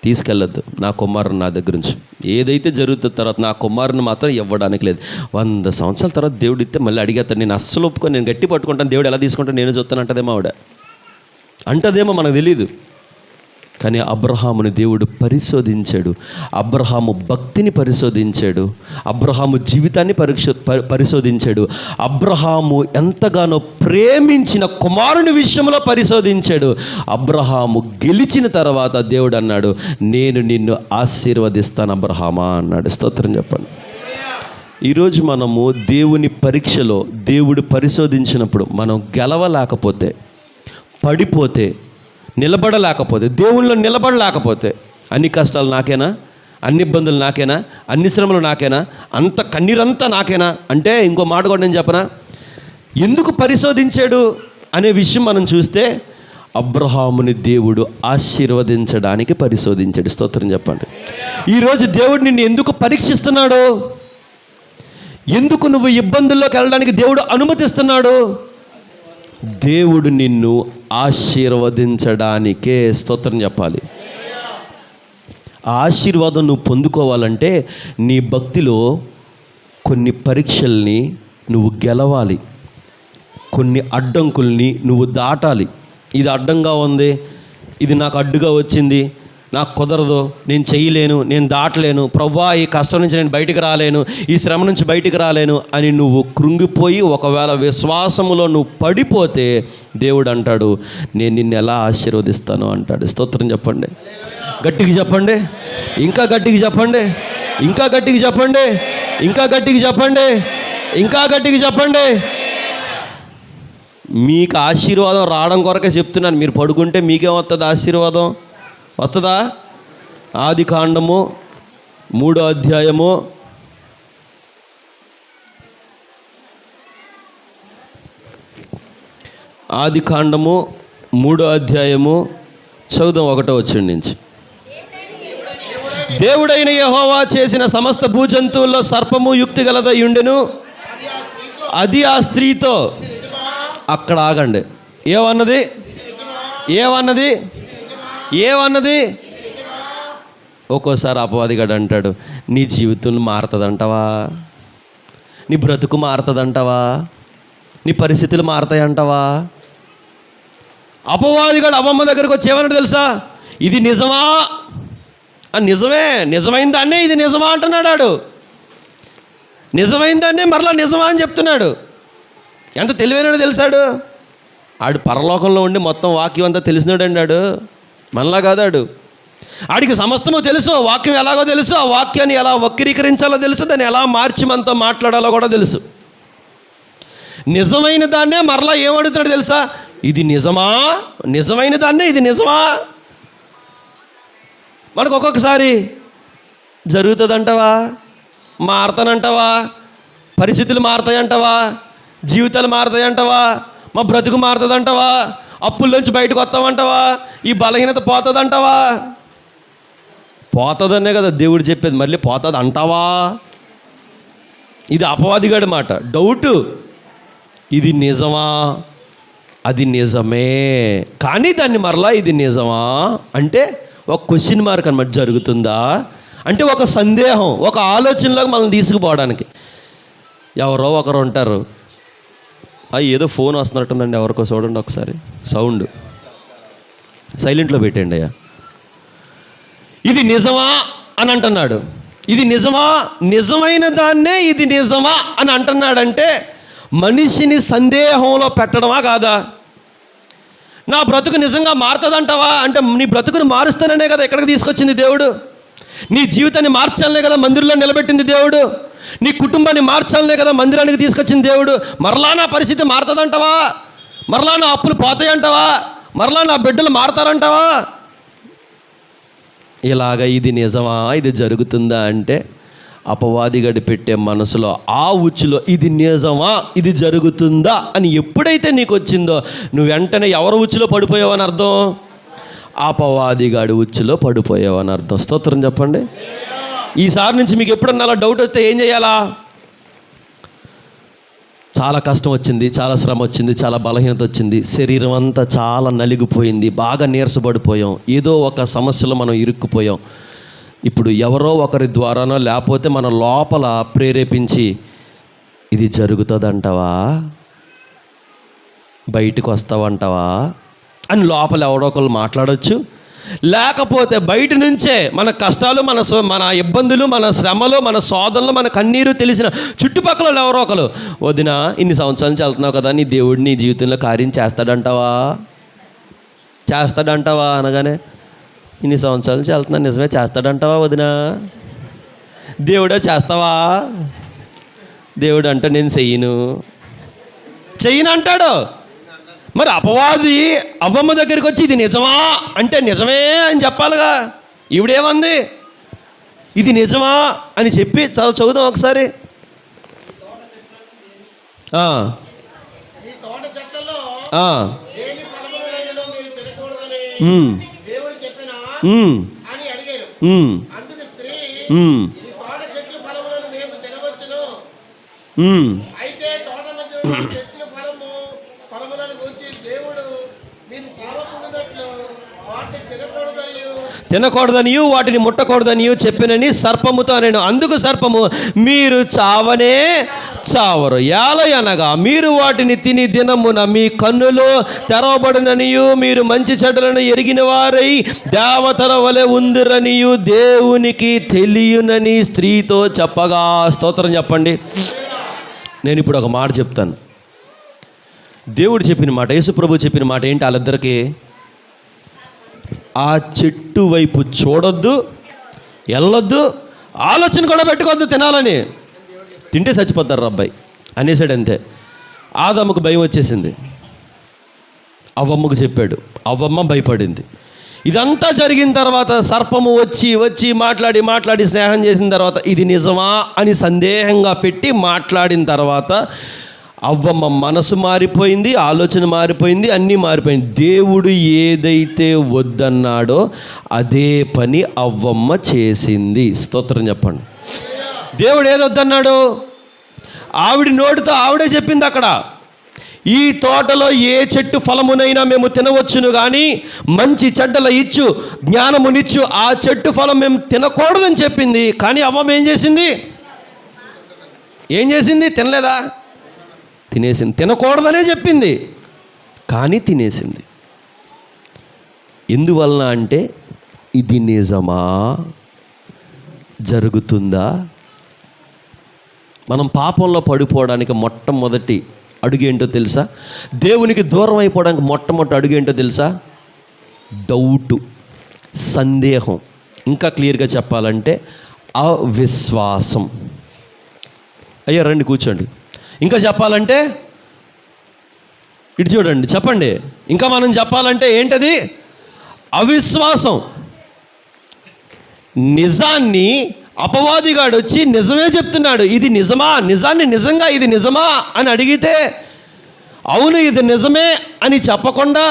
తీసుకెళ్ళొద్దు నా కుమారుని నా దగ్గర నుంచి, ఏదైతే జరుగుతుంది తర్వాత నా కుమారుని మాత్రం ఇవ్వడానికి లేదు. 100 సంవత్సరాల తర్వాత దేవుడు ఇస్తే మళ్ళీ అడిగేస్తాడు. నేను అస్సలు ఒప్పుకొని, నేను గట్టి పట్టుకుంటాను, దేవుడు ఎలా తీసుకుంటాను నేను చూస్తాను అంటదేమో ఆవిడ, అంటదేమో మనకు తెలీదు. కానీ అబ్రహాముని దేవుడు పరిశోధించాడు, అబ్రహాము భక్తిని పరిశోధించాడు, అబ్రహాము జీవితాన్ని పరిశోధించాడు, అబ్రహాము ఎంతగానో ప్రేమించిన కుమారుని విషయంలో పరిశోధించాడు. అబ్రహాము గెలిచిన తర్వాత దేవుడు అన్నాడు నేను నిన్ను ఆశీర్వదిస్తాను అబ్రహామా అన్నాడు. స్తోత్రం చెప్పండి. ఈరోజు మనము దేవుని పరీక్షలో దేవుడు పరిశోధించినప్పుడు మనం గెలవలేకపోతే, పడిపోతే, నిలబడలేకపోతే, దేవుళ్ళో నిలబడలేకపోతే, అన్ని కష్టాలు నాకేనా, అన్ని ఇబ్బందులు నాకేనా, అన్ని శ్రమలు నాకేనా, అంత కన్నీరంతా నాకేనా అంటే ఇంకో మాట కూడా నేను చెప్పనా, ఎందుకు పరిశోధించాడు అనే విషయం మనం చూస్తే అబ్రహాముని దేవుడు ఆశీర్వదించడానికి పరిశోధించాడు. స్తోత్రం చెప్పండి. ఈరోజు దేవుడు నిన్ను ఎందుకు పరీక్షిస్తున్నాడు? ఎందుకు నువ్వు ఇబ్బందుల్లోకి వెళ్ళడానికి దేవుడు అనుమతిస్తున్నాడు? దేవుడు నిన్ను ఆశీర్వదించడానికే. స్తోత్రం చెప్పాలి. ఆ ఆశీర్వాదం నువ్వు పొందుకోవాలంటే నీ భక్తిలో కొన్ని పరీక్షల్ని నువ్వు గెలవాలి, కొన్ని అడ్డంకుల్ని నువ్వు దాటాలి. ఇది అడ్డంగా ఉంది, ఇది నాకు అడ్డుగా వచ్చింది, నాకు కుదరదు, నేను చేయలేను, నేను దాటలేను, ప్రభువా ఈ కష్టం నుంచి నేను బయటికి రాలేను, ఈ శ్రమ నుంచి బయటికి రాలేను అని నువ్వు కృంగిపోయి ఒకవేళ విశ్వాసములో నువ్వు పడిపోతే దేవుడు అంటాడు నేను నిన్ను ఎలా ఆశీర్వదిస్తాను అంటాడు. స్తోత్రం చెప్పండి. గట్టికి చెప్పండి, ఇంకా గట్టికి చెప్పండి, ఇంకా గట్టికి చెప్పండి, ఇంకా గట్టికి చెప్పండి, ఇంకా గట్టికి చెప్పండి. మీకు ఆశీర్వాదం రావడం కొరకే చెప్తున్నాను. మీరు పడుకుంటే మీకేమవుతుంది? ఆశీర్వాదం వస్తుందా? ఆదికాండము 3వ అధ్యాయము 3వ అధ్యాయము చదువుదాం 1వ వచనం నుంచి. దేవుడైన యెహోవా చేసిన సమస్త భూజంతువుల్లో సర్పము యుక్తి గలదై ఉండెను, అది ఆ స్త్రీతో. అక్కడ ఆగండి. ఏమన్నది? ఒక్కోసారి అపవాదిగాడు అంటాడు నీ జీవితం మారుతుందంటావా, నీ బ్రతుకు మారుతుందంటావా, నీ పరిస్థితులు మారుతాయంటావా? అపవాదిగాడు అమ్మమ్మ దగ్గరకు వచ్చి ఏమన్నాడు తెలుసా? ఇది నిజమా? నిజమే, నిజమైన దాన్నే ఇది నిజమా అంటున్నాడు. నిజమైన దాన్నే మరలా నిజమా అని చెప్తున్నాడు. ఎంత తెలివైనడు తెలిసాడు. ఆడు పరలోకంలో ఉండి మొత్తం వాక్యం అంతా తెలిసినాడండి. ఆడు మనలా కాదాడు. ఆడికి సమస్తము తెలుసు, వాక్యం ఎలాగో తెలుసు, ఆ వాక్యాన్ని ఎలా వక్రీకరించాలో తెలుసు, దాన్ని ఎలా మార్చి మనతో మాట్లాడాలో కూడా తెలుసు. నిజమైన దాన్నే మరలా ఏమడుగుతున్నాడు తెలుసా? ఇది నిజమా? నిజమైన దాన్నే ఇది నిజమా? మనకు ఒక్కొక్కసారి జరుగుతుందంటావా, మారతానంటావా, పరిస్థితులు మారతాయంటావా, జీవితాలు మారతాయంటావా, మా బ్రతుకు మారుతుందంటావా, అప్పుల్లోంచి బయటకు వస్తామంటావా, ఈ బలహీనత పోతుందంటావా? పోతుందనే కదా దేవుడు చెప్పేది, మళ్ళీ పోతుంది అంటావా? ఇది అపవాదిగాడి మాట. డౌటు, ఇది నిజమా? అది నిజమే, కానీ దాన్ని మరలా ఇది నిజమా అంటే ఒక క్వశ్చన్ మార్క్ అన్నమాట. జరుగుతుందా అంటే ఒక సందేహం, ఒక ఆలోచనలోకి మనల్ని తీసుకుపోవడానికి. ఎవరో ఒకరు ఉంటారు, ఏదో ఫోన్ వస్తున్నట్టుందండి, ఎవరికో చూడండి ఒకసారి, సౌండ్ సైలెంట్లో పెట్టండి అయ్యా. ఇది నిజమా అని అంటున్నాడు. ఇది నిజమా? నిజమైన దాన్నే ఇది నిజమా అని అంటున్నాడంటే మనిషిని సందేహంలో పెట్టడమా కాదా? నా బ్రతుకు నిజంగా మారుతుందంటావా అంటే నీ బ్రతుకుని మారుస్తాననే కదా ఎక్కడికి తీసుకొచ్చింది దేవుడు. నీ జీవితాన్ని మార్చాలనే కదా మందిరంలో నిలబెట్టింది దేవుడు. నీ కుటుంబాన్ని మార్చాలనే కదా మందిరానికి తీసుకొచ్చింది దేవుడు. మరలా నా పరిస్థితి మారుతుందంటావా? మరలా నా అప్పులు పోతాయంటావా? మరలా నా బిడ్డలు మారుతారంటావా? ఇలాగ ఇది నిజమా, ఇది జరుగుతుందా అంటే అపవాదిగడి పెట్టే మనసులో ఆ ఉచ్చులో ఇది నిజమా, ఇది జరుగుతుందా అని ఎప్పుడైతే నీకు వచ్చిందో నువ్వు వెంటనే ఎవరు ఉచ్చులో పడిపోయావని అర్థం? అపవాదిగాడి ఉచ్చులో పడిపోయావని అర్థం. స్తోత్రం చెప్పండి. ఈసారి నుంచి మీకు ఎప్పుడన్నా అలా డౌట్ వస్తే ఏం చేయాలా? చాలా కష్టం వచ్చింది, చాలా శ్రమ వచ్చింది, చాలా బలహీనత వచ్చింది, శరీరం అంతా చాలా నలిగిపోయింది, బాగా నీరసపడిపోయాం, ఏదో ఒక సమస్యలో మనం ఇరుక్కుపోయాం. ఇప్పుడు ఎవరో ఒకరి ద్వారానో లేకపోతే మన లోపల ప్రేరేపించి ఇది జరుగుతుందంటావా, బయటకు వస్తావంటావా అని లోపల ఎవరో ఒకరు మాట్లాడవచ్చు. లేకపోతే బయట నుంచే మన కష్టాలు, మన ఇబ్బందులు, మన శ్రమలు, మన శోధనలు, మన కన్నీరు తెలిసిన చుట్టుపక్కల ఎవరో ఒకరు, వదిన ఇన్ని సంవత్సరాల నుంచి వెళ్తున్నావు కదా, నీ దేవుడు నీ జీవితంలో కార్యం చేస్తాడంటావా అనగానే ఇన్ని సంవత్సరాల నుంచి వెళ్తున్నాను, నిజమే చేస్తాడంటావా వదిన? దేవుడా చేస్తావా? దేవుడు అంటే నేను చెయ్యను అంటాడు. మరి అపవాది అవ్వమ్మ దగ్గరికి వచ్చి ఇది నిజమా అంటే నిజమే అని చెప్పాలిగా. ఈవిడేమంది? ఇది నిజమా అని చెప్పి చదువుదాం ఒకసారి. తినకూడదనియు వాటిని ముట్టకూడదనియు చెప్పినని సర్పముతో నేను. అందుకు సర్పము, మీరు చావనే చావరు, ఏలయనగా మీరు వాటిని తిని దినమున మీ కన్నులు తెరవబడుననియు మీరు మంచి చెడ్డలను ఎరిగిన వారై దేవతల వలె ఉందిరనియు దేవునికి తెలియనని స్త్రీతో చెప్పగా. స్తోత్రం చెప్పండి. నేను ఇప్పుడు ఒక మాట చెప్తాను. దేవుడు చెప్పిన మాట, యేసుప్రభు చెప్పిన మాట ఏంటి? వాళ్ళిద్దరికీ ఆ చెట్టు వైపు చూడొద్దు, వెళ్ళొద్దు, ఆలోచన కూడా పెట్టుకోవద్దు తినాలని. తింటే చచ్చిపోతారు అబ్బాయి అనేసాడు అంతే. ఆదమ్మకు భయం వచ్చేసింది, అవ్వమ్మకు చెప్పాడు, అవ్వమ్మ భయపడింది. ఇదంతా జరిగిన తర్వాత సర్పము వచ్చి మాట్లాడి స్నేహం చేసిన తర్వాత ఇది నిజమా అని సందేహంగా పెట్టి మాట్లాడిన తర్వాత అవ్వమ్మ మనసు మారిపోయింది, ఆలోచన మారిపోయింది, అన్నీ మారిపోయింది. దేవుడు ఏదైతే వద్దన్నాడో అదే పని అవ్వమ్మ చేసింది. స్తోత్రం చెప్పండి. దేవుడు ఏదొద్దన్నాడు? ఆవిడ నోటితో ఆవిడే చెప్పింది అక్కడ, ఈ తోటలో ఏ చెట్టు ఫలమునైనా మేము తినవచ్చును, కానీ మంచి చెడ్డల ఇచ్చు జ్ఞానమునిచ్చు ఆ చెట్టు ఫలం మేము తినకూడదని చెప్పింది. కానీ అవ్వమ్మ ఏం చేసింది? తినలేదా? తినేసింది. తినకూడదనే చెప్పింది కానీ తినేసింది. ఎందువలన అంటే ఇది నిజమా, జరుగుతుందా? మనం పాపంలో పడిపోవడానికి మొట్టమొదటి అడుగేంటో తెలుసా? దేవునికి దూరం అయిపోవడానికి మొట్టమొదటి అడుగేంటో తెలుసా? డౌటు, సందేహం. ఇంకా క్లియర్గా చెప్పాలంటే అవిశ్వాసం. అయ్యా రండి కూర్చోండి. ఇంకా చెప్పాలంటే ఇటు చూడండి, చెప్పండి. ఇంకా మనం చెప్పాలంటే ఏంటది? అవిశ్వాసం. నిజాన్ని అపవాదిగాడు వచ్చి నిజమే చెప్తున్నాడు, ఇది నిజమా, నిజాన్ని నిజంగా ఇది నిజమా అని అడిగితే అవును ఇది నిజమే అని చెప్పకుండా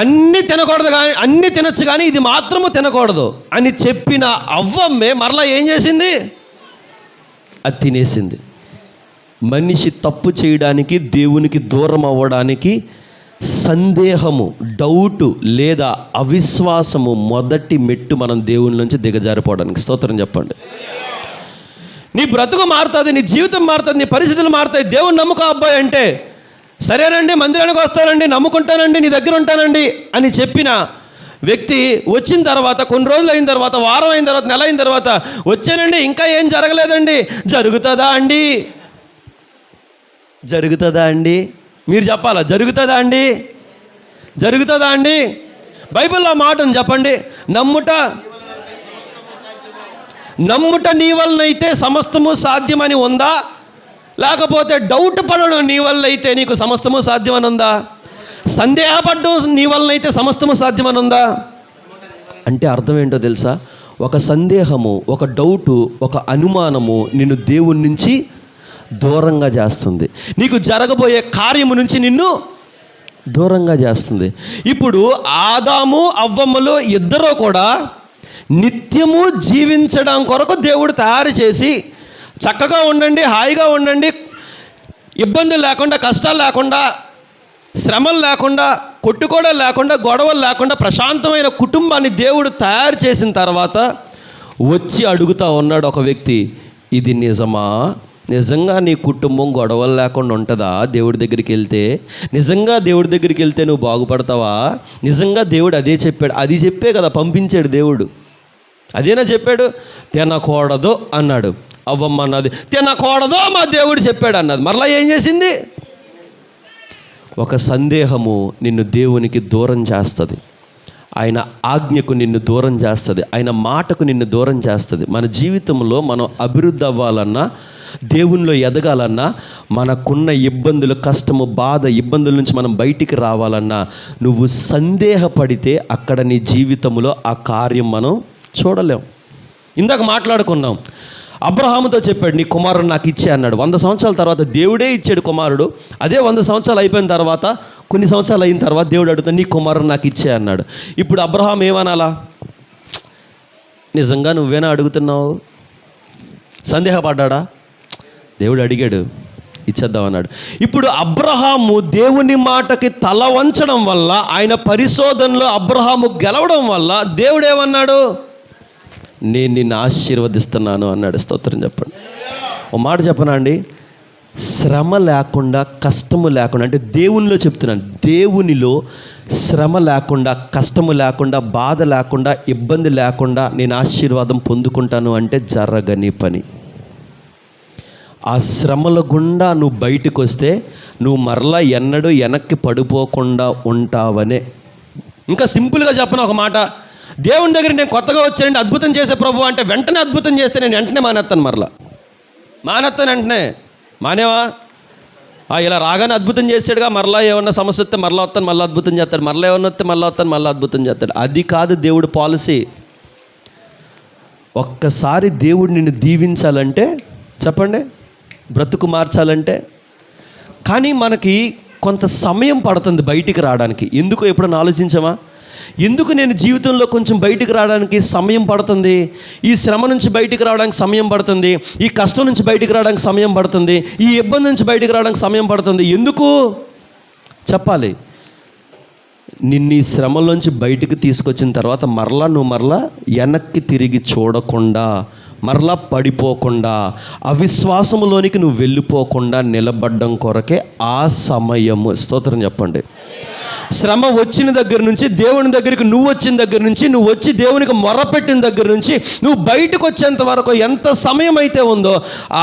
అన్నీ తినకూడదు కానీ అన్నీ తినచ్చు కానీ ఇది మాత్రము తినకూడదు అని చెప్పిన అవ్వమ్మే మరలా ఏం చేసింది? అది తినేసింది. మనిషి తప్పు చేయడానికి, దేవునికి దూరం అవ్వడానికి సందేహము, డౌటు లేదా అవిశ్వాసము మొదటి మెట్టు మనం దేవుని నుంచి దిగజారిపోవడానికి. స్తోత్రం చెప్పండి. నీ బ్రతుకు మారుతుంది, నీ జీవితం మారుతుంది, నీ పరిస్థితులు మారుతాయి. దేవుని నమ్ముకో అబ్బాయి అంటే సరేనండి మందిరానికి వస్తానండి, నమ్ముకుంటానండి, నీ దగ్గర ఉంటానండి అని చెప్పిన వ్యక్తి వచ్చిన తర్వాత కొన్ని రోజులు అయిన తర్వాత, వారం అయిన తర్వాత, నెల అయిన తర్వాత వచ్చానండి ఇంకా ఏం జరగలేదండి. జరుగుతుందా అండి? జరుగుతుందా అండి? మీరు చెప్పాలా? జరుగుతుందా అండి? జరుగుతుందా అండి? బైబిల్లో మాటను చెప్పండి. నమ్ముట నీ వలనైతే సమస్తము సాధ్యమని ఉందా? లేకపోతే డౌట్ పడడం నీ వల్ల అయితే నీకు సమస్తము సాధ్యమని ఉందా? సందేహపడడం నీ వలనైతే సమస్తము సాధ్యమని ఉందా? అంటే అర్థం ఏంటో తెలుసా? ఒక సందేహము, ఒక డౌటు, ఒక అనుమానము నిన్ను దేవుని నుంచి దూరంగా చేస్తుంది. నీకు జరగబోయే కార్యము నుంచి నిన్ను దూరంగా చేస్తుంది. ఇప్పుడు ఆదాము అవ్వమ్మలు ఇద్దరూ కూడా నిత్యము జీవించడం కొరకు దేవుడు తయారు చేసి చక్కగా ఉండండి, హాయిగా ఉండండి, ఇబ్బందులు లేకుండా, కష్టాలు లేకుండా, శ్రమలు లేకుండా, కొట్టుకోవడం లేకుండా, గొడవలు లేకుండా ప్రశాంతమైన కుటుంబాన్ని దేవుడు తయారు చేసిన తర్వాత వచ్చి అడుగుతూ ఉన్నాడు ఒక వ్యక్తి, ఇది నిజమా? నిజంగా నీ కుటుంబం గొడవలు లేకుండా ఉంటుందా దేవుడి దగ్గరికి వెళ్తే? నిజంగా దేవుడి దగ్గరికి వెళ్తే నువ్వు బాగుపడతావా? నిజంగా దేవుడు అదే చెప్పాడు. అది చెప్పే కదా పంపించాడు దేవుడు. అదేనా చెప్పాడు? తినకూడదు అన్నాడు. అవ్వమ్మ అన్నది తినకూడదు మా దేవుడు చెప్పాడు అన్నది. మరలా ఏం చేసింది? ఒక సందేహము నిన్ను దేవునికి దూరం చేస్తుంది. ఆయన ఆజ్ఞకు నిన్ను దూరం చేస్తుంది. ఆయన మాటకు నిన్ను దూరం చేస్తుంది. మన జీవితంలో మనం అభివృద్ధి అవ్వాలన్నా, దేవునిలో ఎదగాలన్నా, మనకున్న ఇబ్బందులు, కష్టము, బాధ, ఇబ్బందుల నుంచి మనం బయటికి రావాలన్నా నువ్వు సందేహపడితే అక్కడ నీ జీవితంలో ఆ కార్యం మనం చూడలేం. ఇందాక మాట్లాడుకున్నాం, అబ్రహాముతో చెప్పాడు నీ కుమారుడు నాకు ఇచ్చే అన్నాడు. 100 సంవత్సరాల తర్వాత దేవుడే ఇచ్చాడు కుమారుడు. అదే 100 సంవత్సరాలు అయిపోయిన తర్వాత, కొన్ని సంవత్సరాలు అయిన తర్వాత దేవుడు అడుగుతాడు నీ కుమారుడు నాకు ఇచ్చే అన్నాడు. ఇప్పుడు అబ్రహాం ఏమనాలా? నిజంగా నువ్వేనా అడుగుతున్నావు? సందేహపడ్డా? దేవుడు అడిగాడు, ఇచ్చేద్దాం అన్నాడు. ఇప్పుడు అబ్రహాము దేవుని మాటకి తల వంచడం వల్ల, ఆయన పరిశోధనలో అబ్రహాము గెలవడం వల్ల దేవుడు ఏమన్నాడు? నేను నిన్ను ఆశీర్వదిస్తున్నాను అన్నాడు. స్తోత్రం చెప్పండి. ఓ మాట చెప్పనా అండి, శ్రమ లేకుండా, కష్టము లేకుండా, అంటే దేవునిలో చెప్తున్నాను, దేవునిలో శ్రమ లేకుండా, కష్టము లేకుండా, బాధ లేకుండా, ఇబ్బంది లేకుండా నేను ఆశీర్వాదం పొందుకుంటాను అంటే జరగని పని. ఆ శ్రమల గుండా నువ్వు బయటకు వస్తే నువ్వు మరలా ఎన్నడూ వెనక్కి పడిపోకుండా ఉంటావనే. ఇంకా సింపుల్గా చెప్పను ఒక మాట, దేవుని దగ్గర నేను కొత్తగా వచ్చానండి అద్భుతం చేసే ప్రభు అంటే వెంటనే అద్భుతం చేస్తే నేను వెంటనే మానేస్తాను. మరలా మానేస్తాను వెంటనే. మానేవా? ఇలా రాగానే అద్భుతం చేసాడుగా, మరలా ఏమన్నా సమస్య వస్తే మరలా వస్తాను, మళ్ళీ అద్భుతం చేస్తాడు, మరలా ఏమన్నా వస్తే మళ్ళీ వస్తాను, మళ్ళీ అద్భుతం చేస్తాడు. అది కాదు దేవుడు పాలసీ. ఒక్కసారి దేవుడు నిన్ను దీవించాలంటే, చెప్పండి, బ్రతుకు మార్చాలంటే, కానీ మనకి కొంత సమయం పడుతుంది బయటికి రావడానికి. ఎందుకు ఎప్పుడైనా ఆలోచించామా? ఎందుకు నేను జీవితంలో కొంచెం బయటికి రావడానికి సమయం పడుతుంది? ఈ శ్రమ నుంచి బయటికి రావడానికి సమయం పడుతుంది, ఈ కష్టం నుంచి బయటికి రావడానికి సమయం పడుతుంది, ఈ ఇబ్బంది నుంచి బయటికి రావడానికి సమయం పడుతుంది. ఎందుకు చెప్పాలి? నిన్ను ఈ శ్రమలోంచి బయటికి తీసుకొచ్చిన తర్వాత నువ్వు మరలా వెనక్కి తిరిగి చూడకుండా, మరలా పడిపోకుండా, అవిశ్వాసములోనికి నువ్వు వెళ్ళిపోకుండా నిలబడ్డం కొరకే ఆ సమయము. స్తోత్రం చెప్పండి. శ్రమ వచ్చిన దగ్గర నుంచి, దేవుని దగ్గరికి నువ్వు వచ్చిన దగ్గర నుంచి, నువ్వు వచ్చి దేవునికి మొర్రపెట్టిన దగ్గర నుంచి నువ్వు బయటకు వచ్చేంత వరకు ఎంత సమయం అయితే ఉందో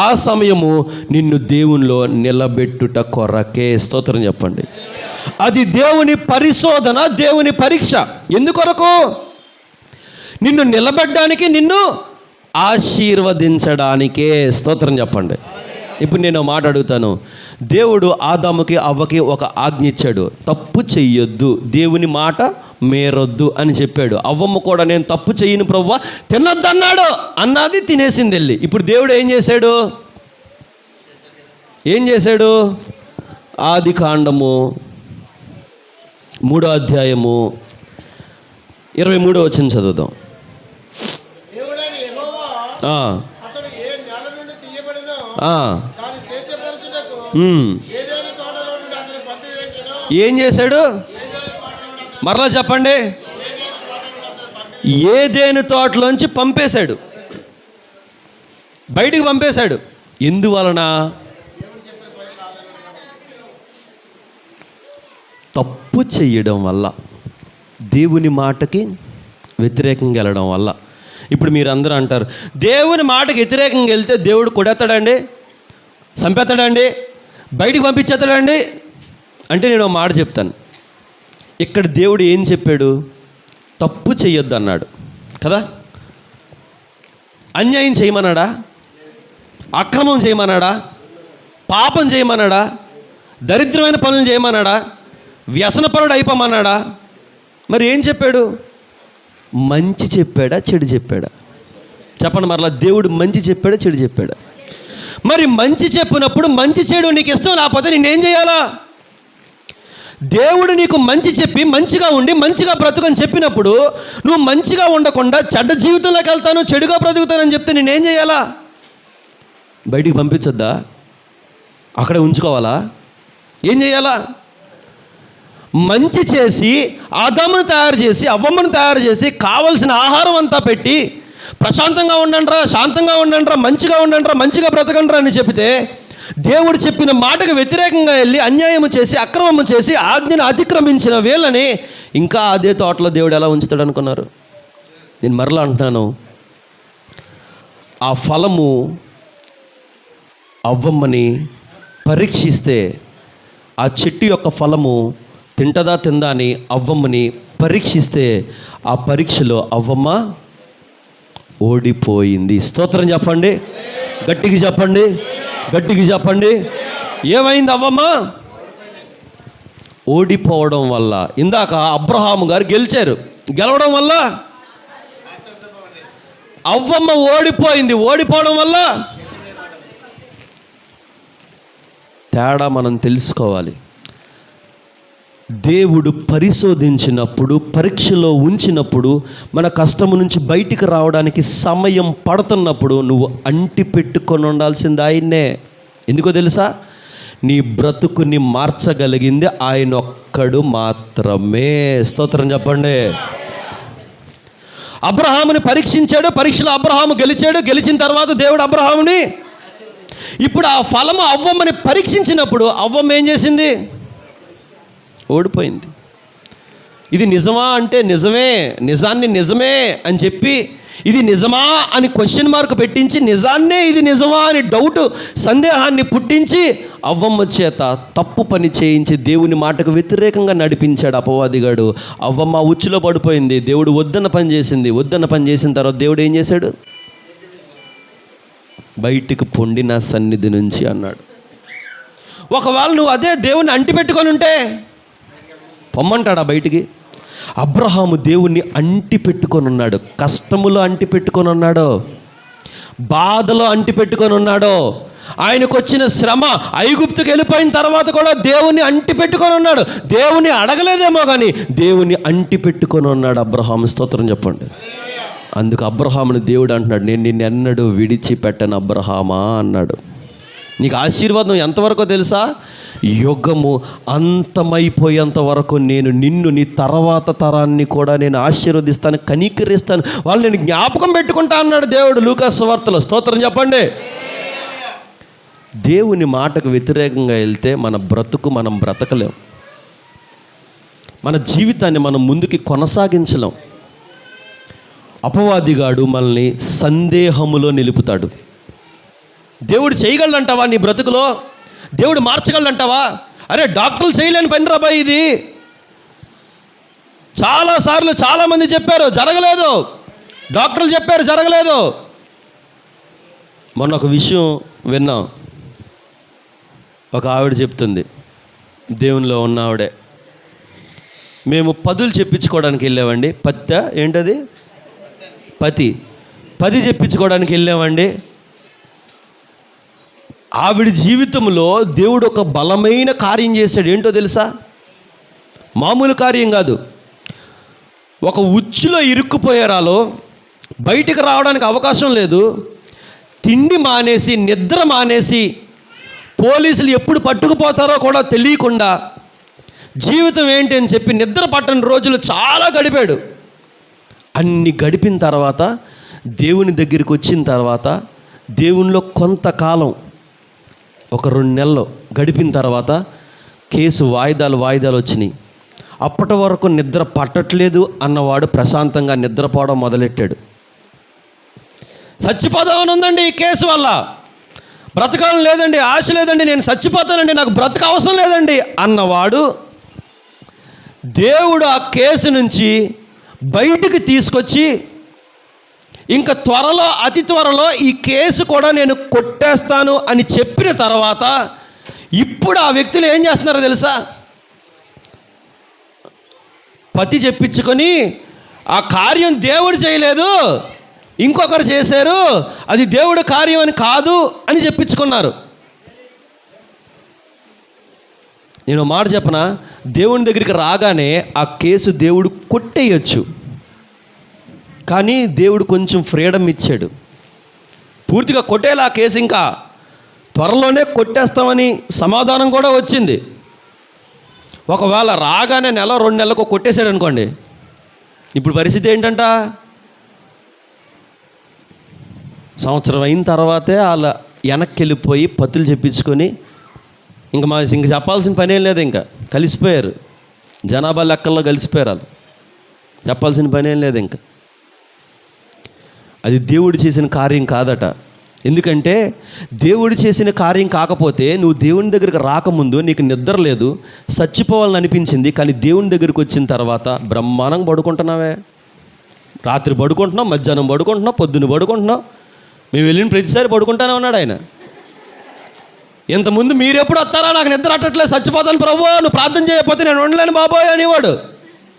ఆ సమయము నిన్ను దేవునిలో నిలబెట్టుట కొరకే. స్తోత్రం చెప్పండి. అది దేవుని పరిశోధన, దేవుని పరీక్ష. ఎందుకొరకు? నిన్ను నిలబెట్టడానికి, నిన్ను ఆశీర్వదించడానికే. స్తోత్రం చెప్పండి. ఇప్పుడు నేను మాట అడుగుతాను. దేవుడు ఆదాముకి అవ్వకి ఒక ఆజ్ఞ ఇచ్చాడు, తప్పు చెయ్యొద్దు, దేవుని మాట మేరొద్దు అని చెప్పాడు. అవ్వమ్మ కూడా నేను తప్పు చెయ్యను ప్రభువా, తినొద్దన్నాడు, అన్నది తినేసింది వెళ్ళి. ఇప్పుడు దేవుడు ఏం చేశాడు? ఆదికాండము 3వ అధ్యాయము 23వ వచనం చదువుదాం. ఏం చేశాడు? మరలా చెప్పండి. ఏదెను తోటలోంచి పంపేశాడు, బయటికి పంపేశాడు. ఎందువలన? తప్పు చెయ్యడం వల్ల, దేవుని మాటకి వ్యతిరేకంగా వెళ్ళడం వల్ల. ఇప్పుడు మీరు అందరూ అంటారు, దేవుని మాటకి వ్యతిరేకంగా వెళ్తే దేవుడు కొడేస్తాడండి, చంపేస్తాడండి, బయటికి పంపించేస్తాడండి అంటే నేను ఒక మాట చెప్తాను. ఇక్కడ దేవుడు ఏం చెప్పాడు? తప్పు చెయ్యొద్దు అన్నాడు కదా. అన్యాయం చేయమన్నాడా? అక్రమం చేయమన్నాడా? పాపం చేయమన్నాడా? దరిద్రమైన పనులు చేయమన్నాడా? వ్యసనపరుడు అయిపోమన్నాడా? మరి ఏం చెప్పాడు? మంచి చెప్పాడా, చెడు చెప్పాడా? చెప్పండి మరలా. దేవుడు మంచి చెప్పాడా, చెడు చెప్పాడా? మరి మంచి చెప్పినప్పుడు మంచి చెడు నీకు ఇష్టం లేకపోతే నేనేం చేయాలా? దేవుడు నీకు మంచి చెప్పి మంచిగా ఉండి మంచిగా బ్రతుకని చెప్పినప్పుడు నువ్వు మంచిగా ఉండకుండా చెడ్డ జీవితంలోకి వెళ్తాను, చెడుగా బ్రతుకుతానని చెప్తే నేనేం చేయాలా? బయటికి పంపించొద్దా? అక్కడే ఉంచుకోవాలా? ఏం చేయాలా? మంచి చేసి ఆదామును తయారు చేసి అవ్వమ్మను తయారు చేసి కావలసిన ఆహారం అంతా పెట్టి ప్రశాంతంగా ఉండండిరా, శాంతంగా ఉండండిరా, మంచిగా ఉండండిరా, మంచిగా బ్రతకండిరా అని చెప్తే దేవుడు చెప్పిన మాటకు వ్యతిరేకంగా వెళ్ళి అన్యాయము చేసి అక్రమము చేసి ఆజ్ఞను అతిక్రమించిన వీళ్ళని ఇంకా అదే తోటలో దేవుడు ఎలా ఉంచుతాడు అనుకున్నారు? నేను మరలా అంటున్నాను, ఆ ఫలము అవ్వమ్మని పరీక్షిస్తే ఆ చెట్టు యొక్క ఫలము తింటదా తిందా అని అవ్వమ్మని పరీక్షిస్తే ఆ పరీక్షలో అవ్వమ్మ ఓడిపోయింది. స్తోత్రం చెప్పండి, గట్టిగా చెప్పండి, గట్టిగా చెప్పండి. ఏమైంది? అవ్వమ్మ ఓడిపోవడం వల్ల. ఇందాక అబ్రహాము గారు గెలిచారు, గెలవడం వల్ల అవ్వమ్మ ఓడిపోయింది. ఓడిపోవడం వల్ల తేడా మనం తెలుసుకోవాలి. దేవుడు పరిశోధించినప్పుడు, పరీక్షలో ఉంచినప్పుడు, మన కష్టము నుంచి బయటికి రావడానికి సమయం పడుతున్నప్పుడు నువ్వు అంటి పెట్టుకొని ఉండాల్సింది ఆయన్నే. ఎందుకో తెలుసా? నీ బ్రతుకుని మార్చగలిగింది ఆయన ఒక్కడు మాత్రమే. స్తోత్రం చెప్పండి. అబ్రహాముని పరీక్షించాడు, పరీక్షలో అబ్రహాము గెలిచాడు. గెలిచిన తర్వాత దేవుడు అబ్రహాముని ఇప్పుడు ఆ ఫలము అవ్వమ్మని పరీక్షించినప్పుడు అవ్వమ్మ ఏం చేసింది? ఓడిపోయింది. ఇది నిజమా అంటే నిజమే, నిజాన్ని నిజమే అని చెప్పి ఇది నిజమా అని క్వశ్చన్ మార్క్ పెట్టించి నిజాన్నే ఇది నిజమా అని డౌట్, సందేహాన్ని పుట్టించి అవ్వమ్మ చేత తప్పు పని చేయించి దేవుని మాటకు వ్యతిరేకంగా నడిపించాడు అపవాదిగాడు. అవ్వమ్మ ఉచ్చులో పడిపోయింది. దేవుడు వద్దన్న పని చేసింది. వద్దన్న పని చేసిన తర్వాత దేవుడు ఏం చేశాడు? బయటికి పొండి నా సన్నిధి నుంచి అన్నాడు. ఒకవేళ నువ్వు అదే దేవుణ్ణి అంటిపెట్టుకొని ఉంటే పొమ్మంటాడా బయటికి? అబ్రహాము దేవుణ్ణి అంటి పెట్టుకొని ఉన్నాడు. కష్టములో అంటి పెట్టుకొని ఉన్నాడు, బాధలో అంటి పెట్టుకొని ఉన్నాడు. ఆయనకు వచ్చిన శ్రమ, ఐగుప్తుకు వెళ్ళిపోయిన తర్వాత కూడా దేవుని అంటి పెట్టుకొని ఉన్నాడు. దేవుని అడగలేదేమో కానీ దేవుని అంటి పెట్టుకొని ఉన్నాడు అబ్రహాము. స్తోత్రం చెప్పండి. అందుకు అబ్రహాముని దేవుడు అంటున్నాడు, నేను నిన్నెన్నడూ విడిచిపెట్టను అబ్రహామా అన్నాడు. నీకు ఆశీర్వాదం ఎంతవరకు తెలుసా? యుగము అంతమైపోయేంత వరకు నేను నిన్ను, నీ తర్వాత తరాన్ని కూడా నేను ఆశీర్వదిస్తాను, కనికరిస్తాను, వాళ్ళు నేను జ్ఞాపకం పెట్టుకుంటా అన్నాడు దేవుడు లూకాసు సువార్తలో. స్తోత్రం చెప్పండి. దేవుని మాటకు వ్యతిరేకంగా వెళ్తే మన బ్రతుకు మనం బ్రతకలేం. మన జీవితాన్ని మనం ముందుకి కొనసాగించలేం. అపవాదిగాడు మనల్ని సందేహములో నిలుపుతాడు. దేవుడు చేయగలంటావా నీ బ్రతుకులో? దేవుడు మార్చగలంటావా? అరే డాక్టర్లు చేయలేని పని రాబాయి ఇది. చాలాసార్లు చాలామంది చెప్పారు జరగలేదు, డాక్టర్లు చెప్పారు జరగలేదు. మొన్న ఒక విషయం విన్నాం. ఒక ఆవిడ చెప్తుంది, దేవునిలో ఉన్న ఆవిడే, మేము పదులు చెప్పించుకోవడానికి వెళ్ళామండి. ఏంటది పది చెప్పించుకోవడానికి వెళ్ళామండి. ఆవిడ జీవితంలో దేవుడు ఒక బలమైన కార్యం చేశాడు. ఏంటో తెలుసా? మామూలు కార్యం కాదు. ఒక ఉచ్చులో ఇరుక్కుపోయారాలో బయటికి రావడానికి అవకాశం లేదు. తిండి మానేసి, నిద్ర మానేసి, పోలీసులు ఎప్పుడు పట్టుకుపోతారో కూడా తెలియకుండా జీవితం ఏంటి అని చెప్పి నిద్ర పట్టని రోజులు చాలా గడిపాడు. అన్ని గడిపిన తర్వాత దేవుని దగ్గరికి వచ్చిన తర్వాత దేవునిలో కొంతకాలం, ఒక 2 నెలలు గడిపిన తర్వాత కేసు వాయిదాలు వచ్చినాయి. అప్పటి వరకు నిద్ర పట్టట్లేదు అన్నవాడు ప్రశాంతంగా నిద్రపోవడం మొదలెట్టాడు. చచ్చిపోదామని ఉందండి ఈ కేసు వల్ల, బ్రతకాలం లేదండి, ఆశ లేదండి, నేను చచ్చిపోతానండి, నాకు బ్రతక అవసరం లేదండి అన్నవాడు దేవుడు ఆ కేసు నుంచి బయటికి తీసుకొచ్చి, ఇంకా త్వరలో, అతి త్వరలో ఈ కేసు కూడా నేను కొట్టేస్తాను అని చెప్పిన తర్వాత ఇప్పుడు ఆ వ్యక్తులు ఏం చేస్తున్నారో తెలుసా? పతి చెప్పించుకొని ఆ కార్యం దేవుడు చేయలేదు, ఇంకొకరు చేశారు, అది దేవుడు కార్యం అని కాదు అని చెప్పించుకున్నారు. నేను మాట చెప్పనా, దేవుని దగ్గరికి రాగానే ఆ కేసు దేవుడు కొట్టేయచ్చు, కానీ దేవుడు కొంచెం ఫ్రీడమ్ ఇచ్చాడు. పూర్తిగా కొట్టేలా ఆ కేసు ఇంకా త్వరలోనే కొట్టేస్తామని సమాధానం కూడా వచ్చింది. ఒకవేళ రాగానే 1-2 నెలలకు కొట్టేశాడు అనుకోండి, ఇప్పుడు పరిస్థితి ఏంటంట? సంవత్సరం అయిన తర్వాతే వాళ్ళ వెనక్కి వెళ్ళిపోయి పత్తులు చెప్పించుకొని ఇంక చెప్పాల్సిన పని ఏం లేదు, ఇంకా కలిసిపోయారు, జనాభా లెక్కల్లో కలిసిపోయారు. వాళ్ళు చెప్పాల్సిన పని ఏం లేదు. ఇంకా అది దేవుడు చేసిన కార్యం కాదట. ఎందుకంటే దేవుడు చేసిన కార్యం కాకపోతే నువ్వు దేవుని దగ్గరికి రాకముందు నీకు నిద్ర లేదు, చచ్చిపోవాలని అనిపించింది, కానీ దేవుని దగ్గరికి వచ్చిన తర్వాత బ్రహ్మాండంగా పడుకుంటున్నావే. రాత్రి పడుకుంటున్నావు, మధ్యాహ్నం పడుకుంటున్నావు, పొద్దున్న పడుకుంటున్నావు. మేము వెళ్ళిన ప్రతిసారి పడుకుంటానే ఉన్నాడు ఆయన. ఇంతకుముందు మీరు ఎప్పుడు వస్తారా, నాకు నిద్ర అట్టట్లేదు, చచ్చిపోతాను ప్రభు, నువ్వు ప్రార్థన చేయకపోతే నేను ఉండలేను బాబోయ్ అనేవాడు.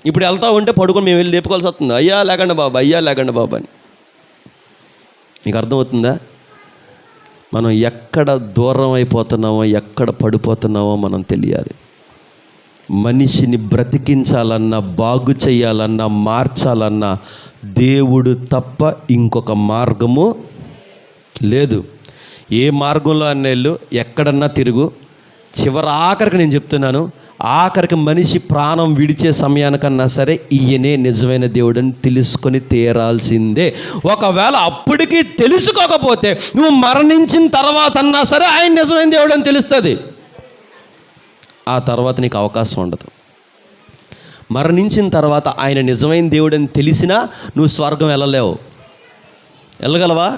ఇప్పుడు వెళ్తా ఉంటే పడుకొని మేము వెళ్ళి లేపుకోవాల్సి వస్తుంది, అయ్యా లేకండి బాబు, అయ్యా లేకండి బాబు అని. మీకు అర్థమవుతుందా? మనం ఎక్కడ దూరం అయిపోతున్నామో, ఎక్కడ పడిపోతున్నామో మనం తెలియాలి. మనిషిని బ్రతికించాలన్నా, బాగు చేయాలన్నా, మార్చాలన్నా దేవుడు తప్ప ఇంకొక మార్గము లేదు. ఏ మార్గంలో అన్నేళ్ళు ఎక్కడన్నా తిరుగు, ఆఖరికి నేను చెప్తున్నాను, ఆఖరికి మనిషి ప్రాణం విడిచే సమయానికన్నా సరే ఈయనే నిజమైన దేవుడని తెలుసుకొని తీరాల్సిందే. ఒకవేళ అప్పటికీ తెలుసుకోకపోతే నువ్వు మరణించిన తర్వాత అన్నా సరే ఆయన నిజమైన దేవుడు అని తెలుస్తుంది. ఆ తర్వాత నీకు అవకాశం ఉండదు. మరణించిన తర్వాత ఆయన నిజమైన దేవుడు అని తెలిసినా నువ్వు స్వర్గం వెళ్ళలేవు. వెళ్ళగలవా?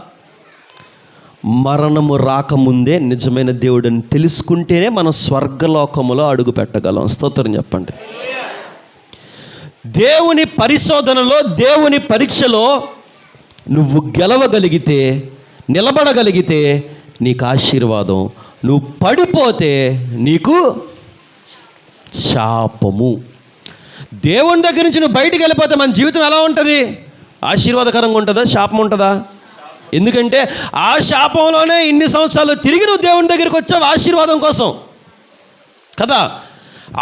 మరణము రాకముందే నిజమైన దేవుడని తెలుసుకుంటేనే మనం స్వర్గలోకములో అడుగు పెట్టగలం. స్తోత్రం చెప్పండి. దేవుని పరిశోధనలో, దేవుని పరీక్షలో నువ్వు గెలవగలిగితే, నిలబడగలిగితే నీకు ఆశీర్వాదం. నువ్వు పడిపోతే నీకు శాపము. దేవుని దగ్గర నుంచి నువ్వు బయటికి వెళ్ళిపోతే మన జీవితం ఎలా ఉంటుంది? ఆశీర్వాదకరంగా ఉంటుందా, శాపం ఉంటుందా? ఎందుకంటే ఆ శాపంలోనే ఇన్ని సంవత్సరాలు తిరిగి నువ్వు దేవుని దగ్గరికి వచ్చావు ఆశీర్వాదం కోసం కదా.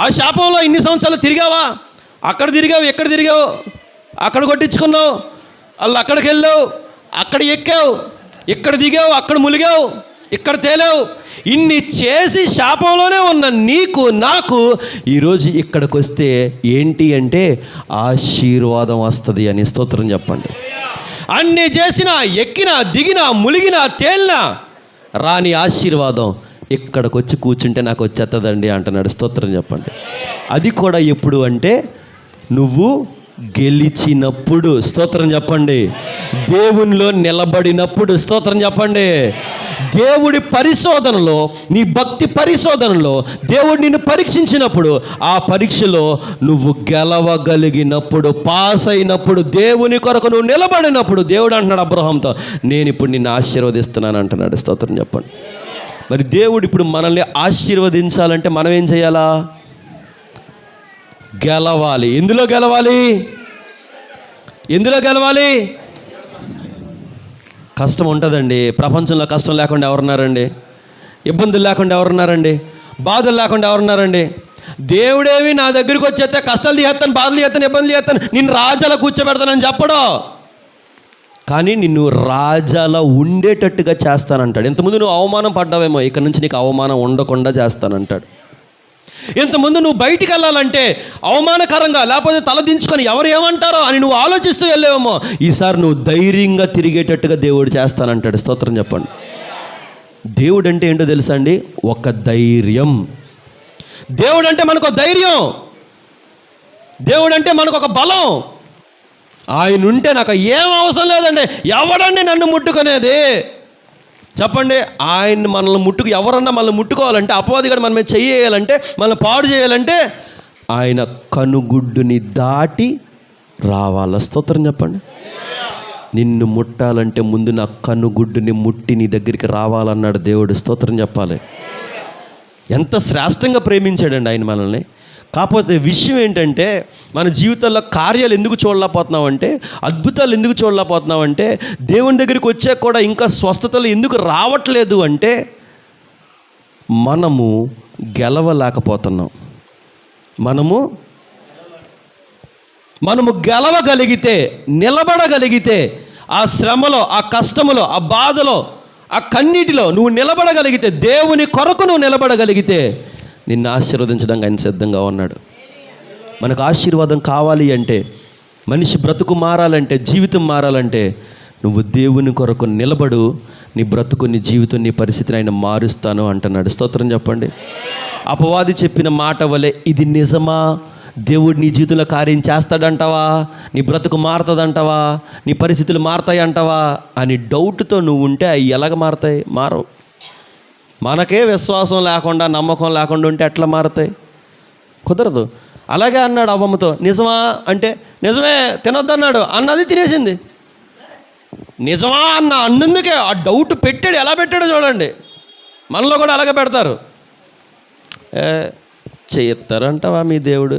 ఆ శాపంలో ఇన్ని సంవత్సరాలు తిరిగావా? అక్కడ తిరిగావు, ఎక్కడ తిరిగావు, అక్కడ కొట్టించుకున్నావు, వాళ్ళు అక్కడికి వెళ్ళావు, అక్కడ ఎక్కావు, ఇక్కడ దిగావు, అక్కడ ములిగావు, ఇక్కడ తేలావు. ఇన్ని చేసి శాపంలోనే ఉన్న నీకు, నాకు ఈరోజు ఇక్కడికి వస్తే ఏంటి అంటే ఆశీర్వాదం వస్తుంది అని స్తోత్రం చెప్పండి. అన్నీ చేసినా, ఎక్కినా, దిగినా, ములిగినా, తేలినా రాని ఆశీర్వాదం ఇక్కడికి వచ్చి కూర్చుంటే నాకు వచ్చేస్తుందండి అంటున్నాడు. స్తోత్రం చెప్పండి. అది కూడా ఎప్పుడు అంటే నువ్వు గెలిచినప్పుడు. స్తోత్రం చెప్పండి. దేవునిలో నిలబడినప్పుడు. స్తోత్రం చెప్పండి. దేవుడి పరిశోధనలో, నీ భక్తి పరిశోధనలో దేవుడు నిన్ను పరీక్షించినప్పుడు, ఆ పరీక్షలో నువ్వు గెలవగలిగినప్పుడు, పాస్ అయినప్పుడు, దేవుని కొరకు నువ్వు నిలబడినప్పుడు దేవుడు అంటున్నాడు అబ్రహాంతో, నేను ఇప్పుడు నిన్ను ఆశీర్వదిస్తున్నాను అంటున్నాడు. స్తోత్రం చెప్పండి. మరి దేవుడు ఇప్పుడు మనల్ని ఆశీర్వదించాలంటే మనం ఏం చేయాలా? గెలవాలి. ఎందులో గెలవాలి? ఎందులో గెలవాలి? కష్టం ఉంటుందండి. ప్రపంచంలో కష్టం లేకుండా ఎవరున్నారండి? ఇబ్బందులు లేకుండా ఎవరున్నారండి? బాధలు లేకుండా ఎవరున్నారండి? దేవుడేమి నా దగ్గరికి వచ్చేస్తే కష్టాలు తీస్తాను, బాధలు చేస్తాను, ఇబ్బందులు చేస్తాను, నిన్ను రాజాలా కూర్చోబెడతానని చెప్పడు. కానీ నిన్ను రాజాలా ఉండేటట్టుగా చేస్తానంటాడు. ఇంతకుముందు నువ్వు అవమానం పడ్డావేమో, ఇక నుంచి నీకు అవమానం ఉండకుండా చేస్తానంటాడు. ఇంతకుముందు నువ్వు బయటికి వెళ్ళాలంటే అవమానకరంగా, లేకపోతే తలదించుకొని ఎవరు ఏమంటారో అని నువ్వు ఆలోచిస్తూ వెళ్ళేవేమో, ఈసారి నువ్వు ధైర్యంగా తిరిగేటట్టుగా దేవుడు చేస్తానంటాడు. స్తోత్రం చెప్పండి. దేవుడు అంటే ఏంటో తెలుసా అండి? ఒక ధైర్యం. దేవుడు అంటే మనకు ఒక ధైర్యం. దేవుడు అంటే మనకు ఒక బలం. ఆయన ఉంటే నాకు ఏం అవసరం లేదండి. ఎవడండి నన్ను ముట్టుకునేది? చెప్పండి. ఆయన మనల్ని ఎవరన్నా మనల్ని ముట్టుకోవాలంటే, అపవాదిగాడు మన మీద చేయాలంటే, మనల్ని పాడు చేయాలంటే ఆయన కనుగుడ్డుని దాటి రావాల. స్తోత్రం చెప్పండి. నిన్ను ముట్టాలంటే ముందు నా కనుగుడ్డుని ముట్టి నీ దగ్గరికి రావాలన్నాడు దేవుడు. స్తోత్రం చెప్పాలి. ఎంత శ్రేష్టంగా ప్రేమించాడండి ఆయన మనల్ని. కాకపోతే విషయం ఏంటంటే, మన జీవితాల్లో కార్యాలు ఎందుకు చూడలేకపోతున్నామంటే, అద్భుతాలు ఎందుకు చూడలేకపోతున్నామంటే, దేవుని దగ్గరికి వచ్చాక కూడా ఇంకా స్వస్థతలు ఎందుకు రావట్లేదు అంటే, మనము గెలవలేకపోతున్నాం. మనము గెలవగలిగితే, నిలబడగలిగితే, ఆ శ్రమలో, ఆ కష్టములో, ఆ బాధలో, ఆ కన్నీటిలో నువ్వు నిలబడగలిగితే, దేవుని కొరకు నువ్వు నిలబడగలిగితే, నిన్ను ఆశీర్వదించడానికి ఆయన సిద్ధంగా ఉన్నాడు. మనకు ఆశీర్వాదం కావాలి అంటే, మనిషి బ్రతుకు మారాలంటే, జీవితం మారాలంటే, నువ్వు దేవుని కొరకు నిలబడు. నీ బ్రతుకు, నీ జీవితం, నీ పరిస్థితిని ఆయన మారుస్తాను అంటున్నాడు. స్తోత్రం చెప్పండి. అపవాది చెప్పిన మాట వలె ఇది నిజమా? దేవుడు నీ జీవితంలో కార్యం చేస్తాడంటావా? నీ బ్రతుకు మారుతుందంటావా? నీ పరిస్థితులు మారుతాయి అంటావా అని డౌట్తో నువ్వు ఉంటే అవి ఎలాగ మారుతాయి? మారవు. మనకే విశ్వాసం లేకుండా, నమ్మకం లేకుండా ఉంటే ఎట్లా మారుతాయి? కుదరదు. అలాగే అన్నాడు అవ్వమ్మతో. నిజమా అంటే నిజమే, తినొద్దన్నాడు, అన్నది తినేసింది. నిజమా అన్నందుకే ఆ డౌట్ పెట్టాడు. ఎలా పెట్టాడో చూడండి. మనలో కూడా అలాగే పెడతారు. చేస్తారంటావా మీ దేవుడు?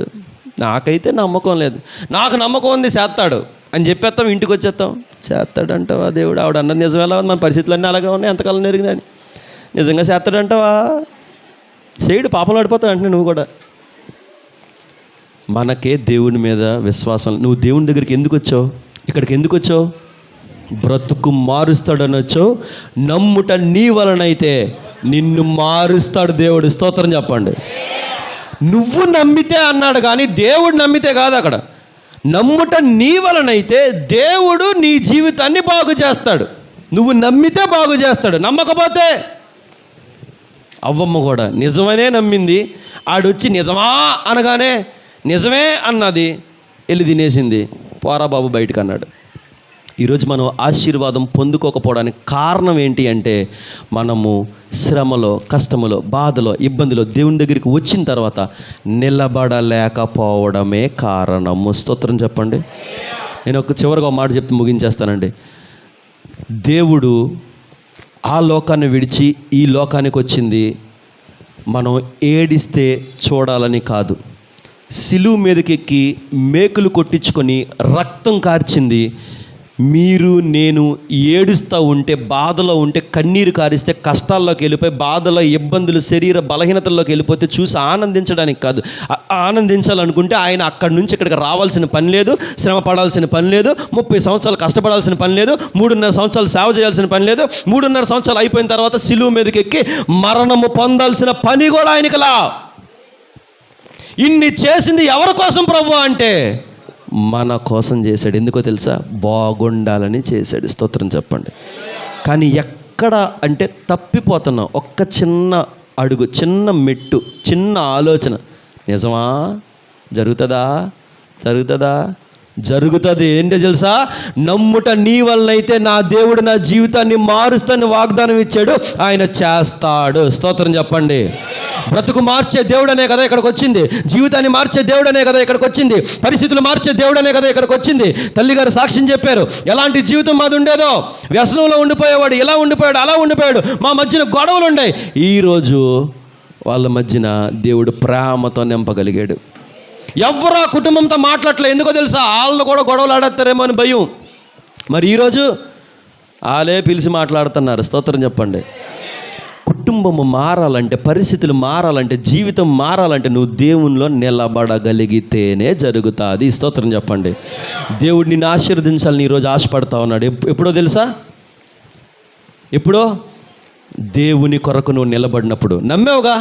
నాకైతే నమ్మకం లేదు. నాకు నమ్మకం ఉంది, చేస్తాడు అని చెప్పేస్తాం. ఇంటికి వచ్చేస్తాం, చేస్తాడంటావా దేవుడు? ఆవిడ అన్నది నిజం. ఎలా ఉంది? మన పరిస్థితులన్నీ అలాగే ఉన్నాయి, ఎంతకాలం నెరిగినాని. నిజంగా చేస్తాడంటావా? చేయడు, పాపం ఆడిపోతావు అంటే నువ్వు కూడా. మనకే దేవుని మీద విశ్వాసం. నువ్వు దేవుని దగ్గరికి ఎందుకు వచ్చావు? ఇక్కడికి ఎందుకు వచ్చావు? బ్రతుకు మారుస్తాడని వచ్చావు. నమ్ముట నీ వలనైతే నిన్ను మారుస్తాడు దేవుడు. స్తోత్రం చెప్పండి. నువ్వు నమ్మితే అన్నాడు, కానీ దేవుడు నమ్మితే కాదు. అక్కడ నమ్ముట నీ వలనైతే దేవుడు నీ జీవితాన్ని బాగు చేస్తాడు. నువ్వు నమ్మితే బాగు చేస్తాడు. నమ్మకపోతే, అవ్వమ్మ కూడా నిజమనే నమ్మింది. ఆడొచ్చి నిజమా అనగానే నిజమే అన్నది, వెళ్ళి తినేసింది. పోరా బాబు బయటకు అన్నాడు. ఈరోజు మనం ఆశీర్వాదం పొందుకోకపోవడానికి కారణం ఏంటి అంటే, మనము శ్రమలో, కష్టములో, బాధలో, ఇబ్బందిలో దేవుని దగ్గరికి వచ్చిన తర్వాత నిలబడలేకపోవడమే కారణము. స్తోత్రం చెప్పండి. నేను చివరిగా ఒక మాట చెప్తే ముగించేస్తానండి. దేవుడు ఆ లోకాన్ని విడిచి ఈ లోకానికి వచ్చింది మనం ఏడిస్తే చూడాలని కాదు. సిలువ మీదకెక్కి మేకులు కొట్టించుకొని రక్తం కార్చింది మీరు నేను ఏడుస్తూ ఉంటే, బాధలో ఉంటే, కన్నీరు కారిస్తే, కష్టాల్లోకి వెళ్ళిపోయి, బాధలో, ఇబ్బందులు, శరీర బలహీనతల్లోకి వెళ్ళిపోతే చూసి ఆనందించడానికి కాదు. ఆనందించాలనుకుంటే ఆయన అక్కడి నుంచి ఇక్కడికి రావాల్సిన పని లేదు, శ్రమ పడాల్సిన పని లేదు, 30 సంవత్సరాలు కష్టపడాల్సిన పని లేదు, 3.5 సంవత్సరాలు సేవ చేయాల్సిన పని లేదు, 3.5 సంవత్సరాలు అయిపోయిన తర్వాత సిలువ మీదకి ఎక్కి మరణము పొందాల్సిన పని కూడా ఆయనకిలా. ఇన్ని చేసింది ఎవరి కోసం ప్రభు అంటే మన కోసం చేశాడు. ఎందుకో తెలుసా? బాగుండాలని చేశాడు. స్తోత్రం చెప్పండి. కానీ ఎక్కడ అంటే తప్పిపోతున్నాం. ఒక్క చిన్న అడుగు, చిన్న మెట్టు, చిన్న ఆలోచన. నిజమా? జరుగుతుందా? జరుగుతుంది. ఏంటో తెలుసా? నమ్ముట నీ వలనైతే నా దేవుడు నా జీవితాన్ని మారుస్తానని వాగ్దానం ఇచ్చాడు, ఆయన చేస్తాడు. స్తోత్రం చెప్పండి. బ్రతుకు మార్చే దేవుడనే కదా ఇక్కడికి వచ్చింది, జీవితాన్ని మార్చే దేవుడనే కదా ఇక్కడికి వచ్చింది, పరిస్థితులు మార్చే దేవుడనే కదా ఇక్కడికి వచ్చింది. తల్లిగారు సాక్ష్యం చెప్పారు, ఎలాంటి జీవితం మాది ఉండేదో. వ్యసనంలో ఉండిపోయేవాడు, ఇలా ఉండిపోయాడు, అలా ఉండిపోయాడు, మా మధ్యన గొడవలు ఉన్నాయి. ఈరోజు వాళ్ళ మధ్యన దేవుడు ప్రేమతో నింపగలిగాడు. ఎవరు ఆ కుటుంబంతో మాట్లాడలేదు. ఎందుకో తెలుసా? వాళ్ళు కూడా గొడవలు ఆడతారేమో అని భయం. మరి ఈరోజు వాళ్ళే పిలిచి మాట్లాడుతున్నారు. స్తోత్రం చెప్పండి. కుటుంబము మారాలంటే, పరిస్థితులు మారాలంటే, జీవితం మారాలంటే నువ్వు దేవునిలో నిలబడగలిగితేనే జరుగుతుంది. స్తోత్రం చెప్పండి. దేవుడు నిన్ను ఆశీర్వదించాలని ఈరోజు ఆశపడతా ఉన్నాడు. ఎప్పుడో తెలుసా? ఎప్పుడో దేవుని కొరకు నువ్వు నిలబడినప్పుడు. నమ్మేవుగా,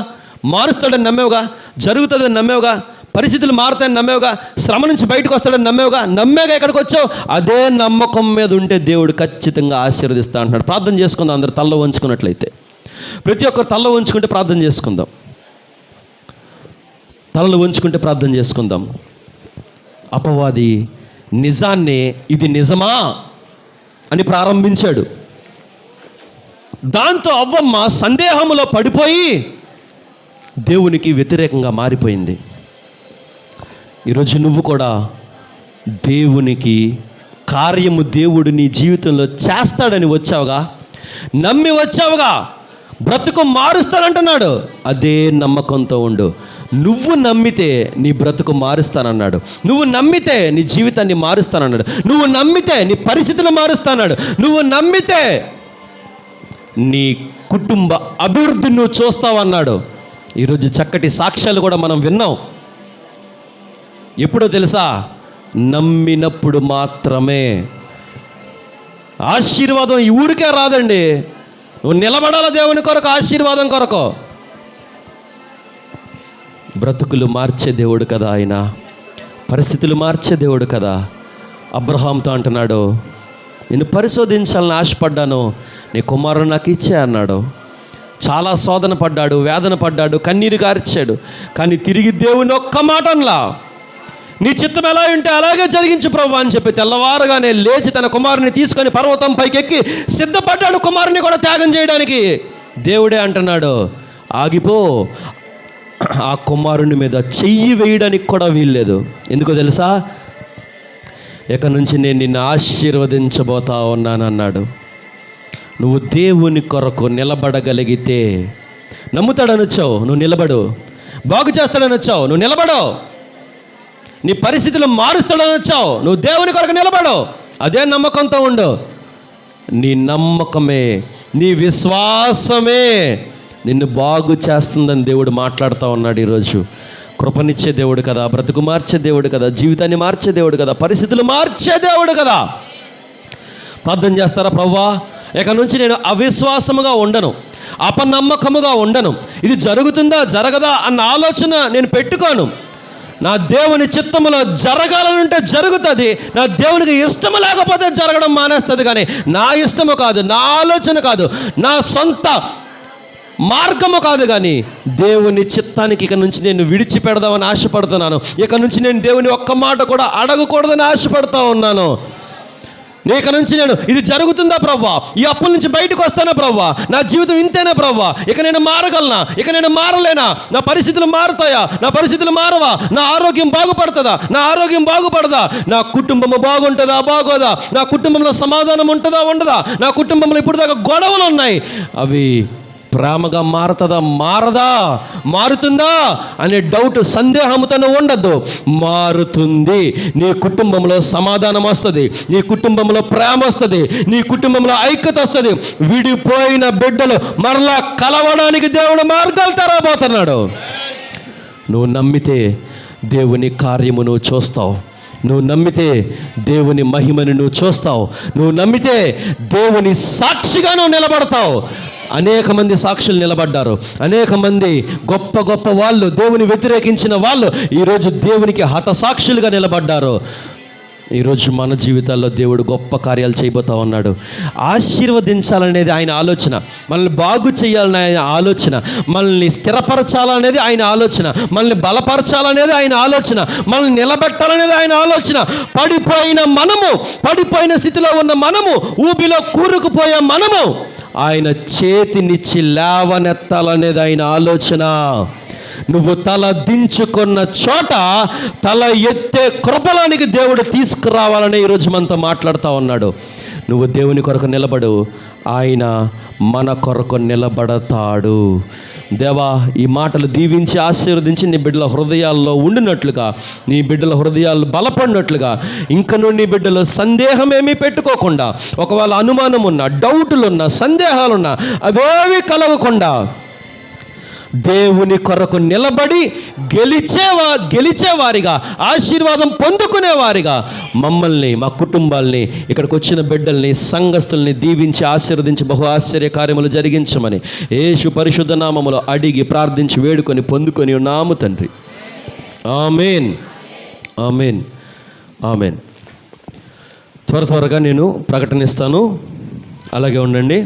మారుస్తాడని నమ్మేవుగా, జరుగుతుందని నమ్మేవుగా, పరిస్థితులు మారుతాయని నమ్మేవుగా, శ్రమ నుంచి బయటకు వస్తాడని నమ్మేగా ఇక్కడికి వచ్చావు. అదే నమ్మకం మీద ఉంటే దేవుడు ఖచ్చితంగా ఆశీర్వదిస్తా అంటున్నాడు. ప్రార్థన చేసుకుందాం. అందరు తల్ల వంచుకున్నట్లయితే, ప్రతి ఒక్కరు తల్ల వంచుకుంటే ప్రార్థన చేసుకుందాం. తలలు వంచుకుంటే ప్రార్థన చేసుకుందాం. అపవాది నిజాన్ని ఇది నిజమా అని ప్రారంభించాడు. దాంతో అవ్వమ్మ సందేహంలో పడిపోయి దేవునికి వ్యతిరేకంగా మారిపోయింది. ఈరోజు నువ్వు కూడా దేవునికి కార్యము దేవుడు నీ జీవితంలో చేస్తాడని వచ్చావుగా, నమ్మి వచ్చావుగా, బ్రతుకు మారుస్తానంటున్నాడు. అదే నమ్మకంతో ఉండు. నువ్వు నమ్మితే నీ బ్రతుకు మారుస్తానన్నాడు. నువ్వు నమ్మితే నీ జీవితాన్ని మారుస్తానన్నాడు. నువ్వు నమ్మితే నీ పరిస్థితులు మారుస్తానన్నాడు. నువ్వు నమ్మితే నీ కుటుంబ అభివృద్ధిని నువ్వు చూస్తావన్నాడు. ఈరోజు చక్కటి సాక్ష్యాలు కూడా మనం విన్నాం. ఎప్పుడో తెలుసా? నమ్మినప్పుడు మాత్రమే. ఆశీర్వాదం ఈ ఊరికే రాదండి. నువ్వు నిలబడాల దేవుని కొరకు, ఆశీర్వాదం కొరకు. బ్రతుకులు మార్చే దేవుడు కదా ఆయన, పరిస్థితులు మార్చే దేవుడు కదా. అబ్రహాంతో అంటున్నాడు, నేను పరిశోధించాలని ఆశపడ్డాను, నీ కుమారుడు నాకు ఇచ్చే అన్నాడు. చాలా శోధన పడ్డాడు, వేదన పడ్డాడు, కన్నీరు కార్చాడు. కానీ తిరిగి దేవుని ఒక్క మాట అనలా, నీ చిత్తం ఎలా ఉంటే అలాగే జరిగించు ప్రభు అని చెప్పి తెల్లవారుగానే లేచి తన కుమారుని తీసుకొని పర్వతం పైకెక్కి సిద్ధపడ్డాడు కుమారుని కూడా త్యాగం చేయడానికి. దేవుడే అంటున్నాడు, ఆగిపో. ఆ కుమారుని మీద చెయ్యి వేయడానికి కూడా వీల్లేదు. ఎందుకో తెలుసా? ఇక నుంచి నేను నిన్ను ఆశీర్వదించబోతా ఉన్నాను అన్నాడు. నువ్వు దేవుని కొరకు నిలబడగలిగితే, నమ్ముతాడనొచ్చావు, నువ్వు నిలబడు. బాగు చేస్తాడనొచ్చావు, నువ్వు నిలబడు. నీ పరిస్థితులు మారుస్తాడని వచ్చావు, నువ్వు దేవుని కొరకు నిలబడు. అదే నమ్మకంతో ఉండు. నీ నమ్మకమే, నీ విశ్వాసమే నిన్ను బాగు చేస్తుందని దేవుడు మాట్లాడుతూ ఉన్నాడు. ఈరోజు కృపనిచ్చే దేవుడు కదా, బ్రతుకు మార్చే దేవుడు కదా, జీవితాన్ని మార్చే దేవుడు కదా, పరిస్థితులు మార్చే దేవుడు కదా. ప్రార్థన చేస్తారా? ప్రభువా, ఇక నుంచి నేను అవిశ్వాసముగా ఉండను, అపనమ్మకముగా ఉండను. ఇది జరుగుతుందా జరగదా అన్న ఆలోచన నేను పెట్టుకోను. నా దేవుని చిత్తములో జరగాలనుంటే జరుగుతుంది. నా దేవునికి ఇష్టము లేకపోతే జరగడం మానేస్తుంది. కానీ నా ఇష్టము కాదు, నా ఆలోచన కాదు, నా సొంత మార్గము కాదు, కానీ దేవుని చిత్తానికి ఇక నుంచి నేను విడిచిపెడదామని ఆశపడుతున్నాను. ఇక నుంచి నేను దేవుని ఒక్క మాట కూడా అడగకూడదని ఆశపడుతూ ఉన్నాను. ఇక నుంచి నేను ఇది జరుగుతుందా ప్రభువా, ఈ అప్పుల నుంచి బయటకు వస్తానా ప్రభువా, నా జీవితం ఇంతేనా ప్రభువా, ఇక నేను మారగలనా, ఇక నేను మారలేనా, నా పరిస్థితులు మారుతాయా, నా పరిస్థితులు మారవా, నా ఆరోగ్యం బాగుపడుతుందా, నా ఆరోగ్యం బాగుపడదా, నా కుటుంబము బాగుంటుందా బాగోదా, నా కుటుంబంలో సమాధానం ఉంటుందా ఉండదా, నా కుటుంబంలో ఇప్పుడు దాకా గొడవలు ఉన్నాయి, అవి ప్రేమగా మారుతుందా మారదా, మారుతుందా అనే డౌట్ సందేహంతోనే ఉండద్దు. మారుతుంది. నీ కుటుంబంలో సమాధానం వస్తుంది, నీ కుటుంబంలో ప్రేమ వస్తుంది, నీ కుటుంబంలో ఐక్యత వస్తుంది. విడిపోయిన బిడ్డలు మరలా కలవడానికి దేవుడు మార్గాలు తెరవబోతున్నాడు. నువ్వు నమ్మితే దేవుని కార్యము నువ్వు చూస్తావు. నువ్వు నమ్మితే దేవుని మహిమను నువ్వు చూస్తావు. నువ్వు నమ్మితే దేవుని సాక్షిగా నువ్వు నిలబడతావు. అనేక మంది సాక్షులు నిలబడ్డారు. అనేక మంది గొప్ప గొప్ప వాళ్ళు, దేవుని వ్యతిరేకించిన వాళ్ళు ఈరోజు దేవునికి హతసాక్షులుగా నిలబడ్డారు. ఈరోజు మన జీవితాల్లో దేవుడు గొప్ప కార్యాలు చేయబోతా ఉన్నాడు. ఆశీర్వదించాలనేది ఆయన ఆలోచన, మనల్ని బాగు చేయాలనే ఆయన ఆలోచన, మనల్ని స్థిరపరచాలనేది ఆయన ఆలోచన, మనల్ని బలపరచాలనేది ఆయన ఆలోచన, మనల్ని నిలబెట్టాలనేది ఆయన ఆలోచన. పడిపోయిన స్థితిలో ఉన్న మనము, ఊబిలో కూరుకుపోయే మనము ఆయన చేతినిచ్చి లేవనెత్తాలనేది ఆయన ఆలోచన. నువ్వు తల దించుకున్న చోట తల ఎత్తే కృపలానికి దేవుడు తీసుకురావాలని ఈరోజు మనతో మాట్లాడుతూ ఉన్నాడు. నువ్వు దేవుని కొరకు నిలబడు, ఆయన మన కొరకు నిలబడతాడు. దేవా, ఈ మాటలు దీవించి ఆశీర్వదించి నీ బిడ్డల హృదయాల్లో ఉండినట్లుగా, నీ బిడ్డల హృదయాలు బలపడినట్లుగా, ఇంకనూ నీ బిడ్డలు సందేహమేమీ పెట్టుకోకుండా, ఒకవేళ అనుమానం ఉన్నా, డౌటులున్నా, సందేహాలున్నా అవేవి కలగకుండా దేవుని కొరకు నిలబడి గెలిచేవారిగా, ఆశీర్వాదం పొందుకునేవారిగా మమ్మల్ని, మా కుటుంబాల్ని, ఇక్కడికి వచ్చిన బిడ్డల్ని, సంఘస్థుల్ని దీవించి ఆశీర్వదించి బహు ఆశ్చర్య కార్యములు జరిగించమని యేసు పరిశుద్ధ నామములో అడిగి ప్రార్థించి వేడుకొని పొందుకొని ఉన్నాము తండ్రి. ఆమేన్, ఆమేన్, ఆమేన్. త్వరగా నేను ప్రకటనిస్తాను, అలాగే ఉండండి.